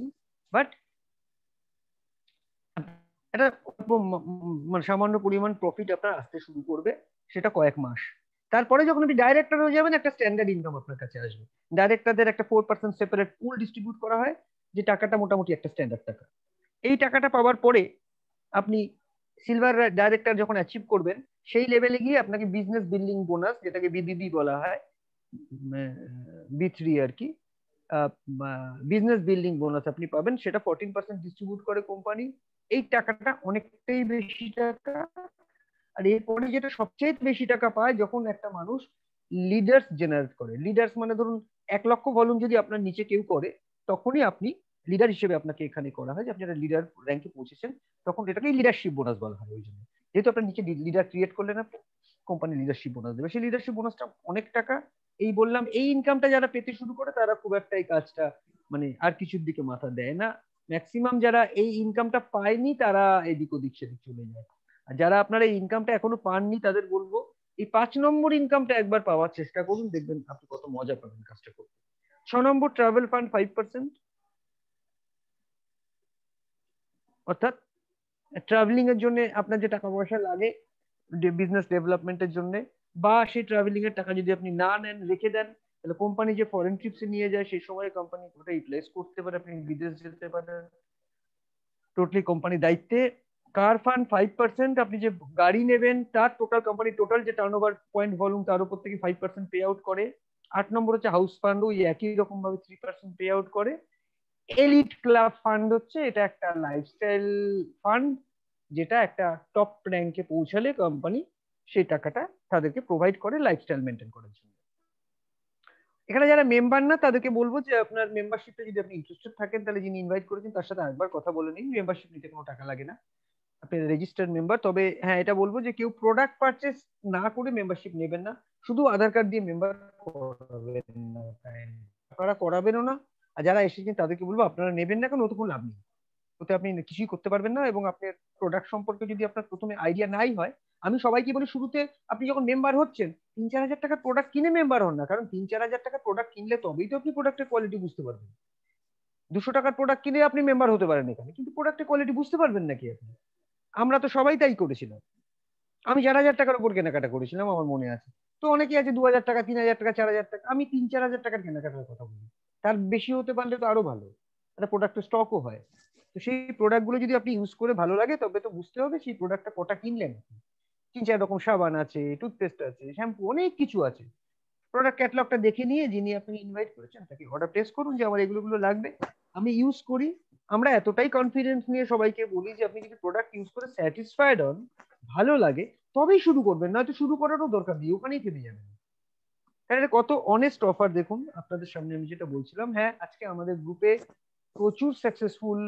বাট একটা মানে সামান্য পরিমাণ প্রফিট আপনার আসতে শুরু করবে, সেটা কয়েক মাস। তারপরে যখন আপনি ডাইরেক্টর হয়ে যাবেন, একটা স্ট্যান্ডার্ড ইনকাম আপনার কাছে আসবে। ডাইরেক্টরদের একটা 4% সেপারেট পুল ডিস্ট্রিবিউট করা হয়, যে টাকাটা মোটামুটি একটা স্ট্যান্ডার্ড টাকা। এই টাকাটা পাওয়ার পরে আপনি সিলভার ডাইরেক্টর যখন অ্যাচিভ করবেন, সেই লেভেলে গিয়ে আপনাকে বিজনেস বিল্ডিং বোনাস, যেটাকে বিবিবি বলা হয়, B3 আর কি, বিজনেস বিল্ডিং বোনাস আপনি পাবেন, সেটা 14% ডিস্ট্রিবিউট করে কোম্পানি। এই টাকাটা অনেকটাই বেশি টাকা। আর এরপরে যেটা সবচেয়ে বেশি টাকা পায়, যখন একটা মানুষ লিডার্স জেনারেট করে। লিডার্স মানে ধরুন 1 লক্ষ ভলিউম যদি আপনার নিচে কেউ করে, তখনই আপনি লিডার হিসেবে আপনাকে এখানে করা হয়, যে আপনি একটা লিডার র্যাঙ্কে পৌঁছেছেন, তখন এটাকে লিডারশিপ বোনাস বলা হয়। ওই জন্য, যেহেতু আপনার নিচে লিডার ক্রিয়েট করলেন আপনি, কোম্পানি লিডারশিপ বোনাস দেবে। সেই লিডারশিপ বোনাসটা অনেক টাকা। এই বললাম, এই ইনকামটা যারা পেতে শুরু করে তারা খুব একটা এই কাজটা মানে আর কিছুর দিকে মাথা দেয় না। ম্যাক্সিমাম যারা এই ইনকামটা পায়নি তারা এদিক ওদিক সেদিক চলে যায়। আর যারা আপনারা এই ইনকামটা এখনো পাননি তাদের বলবো এই 5 নম্বর ইনকামটা একবার পাওয়ার চেষ্টা করুন, দেখবেন আপনি কত মজা পাবেন কাজটা করতে। 6 নম্বর ট্রাভেল ফান্ড 5%, অর্থাৎ ট্রাভেলিং এর জন্য আপনার যে টাকা পয়সা লাগে বিজনেস ডেভেলপমেন্টের জন্য, বা সেই ট্রাভেলিং এর টাকা যদি আপনি না নেন রেখে দেন, তাহলে কোম্পানি যে ফরেন ট্রিপসে নিয়ে যায় সেই সময় কোম্পানি ওটা ইউটিলাইজ করতে পারে, আপনি বিদেশ যেতে পারেন টোটালি কোম্পানি দায়িত্বে। কার ফান্ড 5%, আপনি যে গাড়ি নেবেন তার টোটাল কোম্পানি টোটাল যে টার্নওভার পয়েন্ট ভলিউম তার উপর থেকে 5% পে আউট করে। 8 নম্বর হচ্ছে হাউস ফান্ড, ওই একই রকম ভাবে 3% পে আউট করে। এলিট ক্লাব ফান্ড হচ্ছে এটা একটা লাইফস্টাইল ফান্ড, যেটা একটা টপ র্যাঙ্কে পৌঁছালে কোম্পানি সেই টাকাটা তাদেরকে প্রোভাইড করে লাইফস্টাইল মেনটেন করার জন্য। এখানে যারা মেম্বার না তাদেরকে বলবো যে আপনার মেম্বারশিপটা যদি আপনি ইন্টারেস্টেড থাকেন তাহলে যিনি ইনভাইট করেছেন তার সাথে একবার কথা বলে নিন। মেম্বারশিপ নিতে কোনো টাকা লাগে না, আপনি রেজিস্টার্ড মেম্বার। তবে হ্যাঁ, এটা বলবো যে কেউ প্রোডাক্ট পারচেস না করে মেম্বারশিপ নেবেন না, শুধু আধার কার্ড দিয়ে মেম্বার করাবেন না, আপনারা করাবেনও না। আর যারা এসেছেন তাদেরকে বলবো আপনারা নেবেন না, কারণ তখন লাভ নেই, ওতে আপনি কিছুই করতে পারবেন না। এবং আপনার প্রোডাক্ট সম্পর্কে যদি আপনার প্রথমে আইডিয়া নাই হয়, আমি সবাইকে বলি শুরুতে আপনি যখন মেম্বার হচ্ছেন 3-4 হাজার টাকার প্রোডাক্ট কিনে মেম্বার হন না, কারণ 3-4 হাজার টাকার প্রোডাক্ট কিনলে তবেই তো আপনি প্রোডাক্টের কোয়ালিটি বুঝতে পারবেন। 200 টাকার প্রোডাক্ট কিনে আপনি মেম্বার হতে পারেন এখানে, কিন্তু প্রোডাক্টের কোয়ালিটি বুঝতে পারবেন নাকি আপনি? আমরা তো সবাই তাই করেছিলাম। আমি 4,000 টাকার উপর কেনাকাটা করেছিলাম, আমার মনে আছে। তো অনেকে আছে 2,000 টাকা, 3,000 টাকা, 4,000 টাকা, আমি 3-4 হাজার টাকার কেনাকাটার কথা বলি। তার বেশি হতে পারলে তো আরো ভালো, একটা প্রোডাক্টের স্টকও হয়। তো সেই প্রোডাক্ট গুলো যদি আপনি ইউজ করে ভালো লাগে তবে তো বুঝতে হবে সেই প্রোডাক্টটা কটা কিনলেন। 3-4 রকম সাবান আছে, টুথপেস্ট আছে, শ্যাম্পু, অনেক কিছু আছে। প্রোডাক্ট ক্যাটালগটা দেখে নিয়ে যিনি আপনি ইনভাইট করেছেন তাকে অর্ডার প্লেস করুন যে আমার এগুলো লাগবে, আমি ইউজ করি। আমরা এতটাই কনফিডেন্স নিয়ে সবাইকে বলি যে আপনি যদি প্রোডাক্ট ইউজ করে স্যাটিসফাইড হন, ভালো লাগে, তবেই শুরু করবেন, নয়তো শুরু করারও দরকার নেই, ওখানেই থেমে যাবেন। কারণ এটা কত অনেস্ট অফার দেখুন আপনাদের সামনে আমি যেটা বলছিলাম। হ্যাঁ, আজকে আমাদের গ্রুপে প্রচুর সাকসেসফুল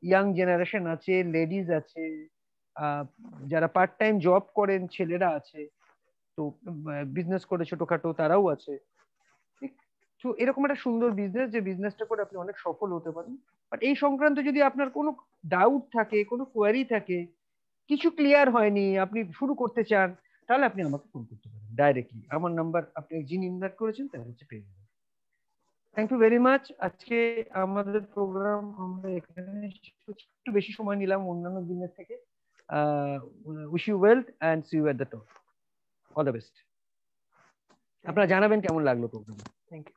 ইয়াং জেনারেশন আছে, লেডিজ আছে, যারা পার্ট টাইম জব করেন ছেলেরা আছে, তো বিজনেস করে ছোটখাটো তারাও আছে। ঠিক, তো এরকম একটা সুন্দর বিজনেস, যে বিজনেসটা করে আপনি অনেক সফল হতে পারেন। বাট এই সংক্রান্ত যদি আপনার কোনো ডাউট থাকে, কোনো কোয়ারি থাকে, কিছু ক্লিয়ার হয়নি, আপনি শুরু করতে চান, তাহলে আপনি আমাকে ফোন করতে পারেন ডাইরেক্টলি। আমার নাম্বার আপনি যিনি ইনভাইট করেছেন তার হচ্ছে পেয়ে যাবেন। Thank you very much. আজকে আমাদের প্রোগ্রাম আমরা এখানে একটু বেশি সময় নিলাম অন্যান্য দিনের থেকে। Wish you wealth and see you at the top. All the best. আপনারা জানাবেন কেমন লাগলো প্রোগ্রাম। Thank you.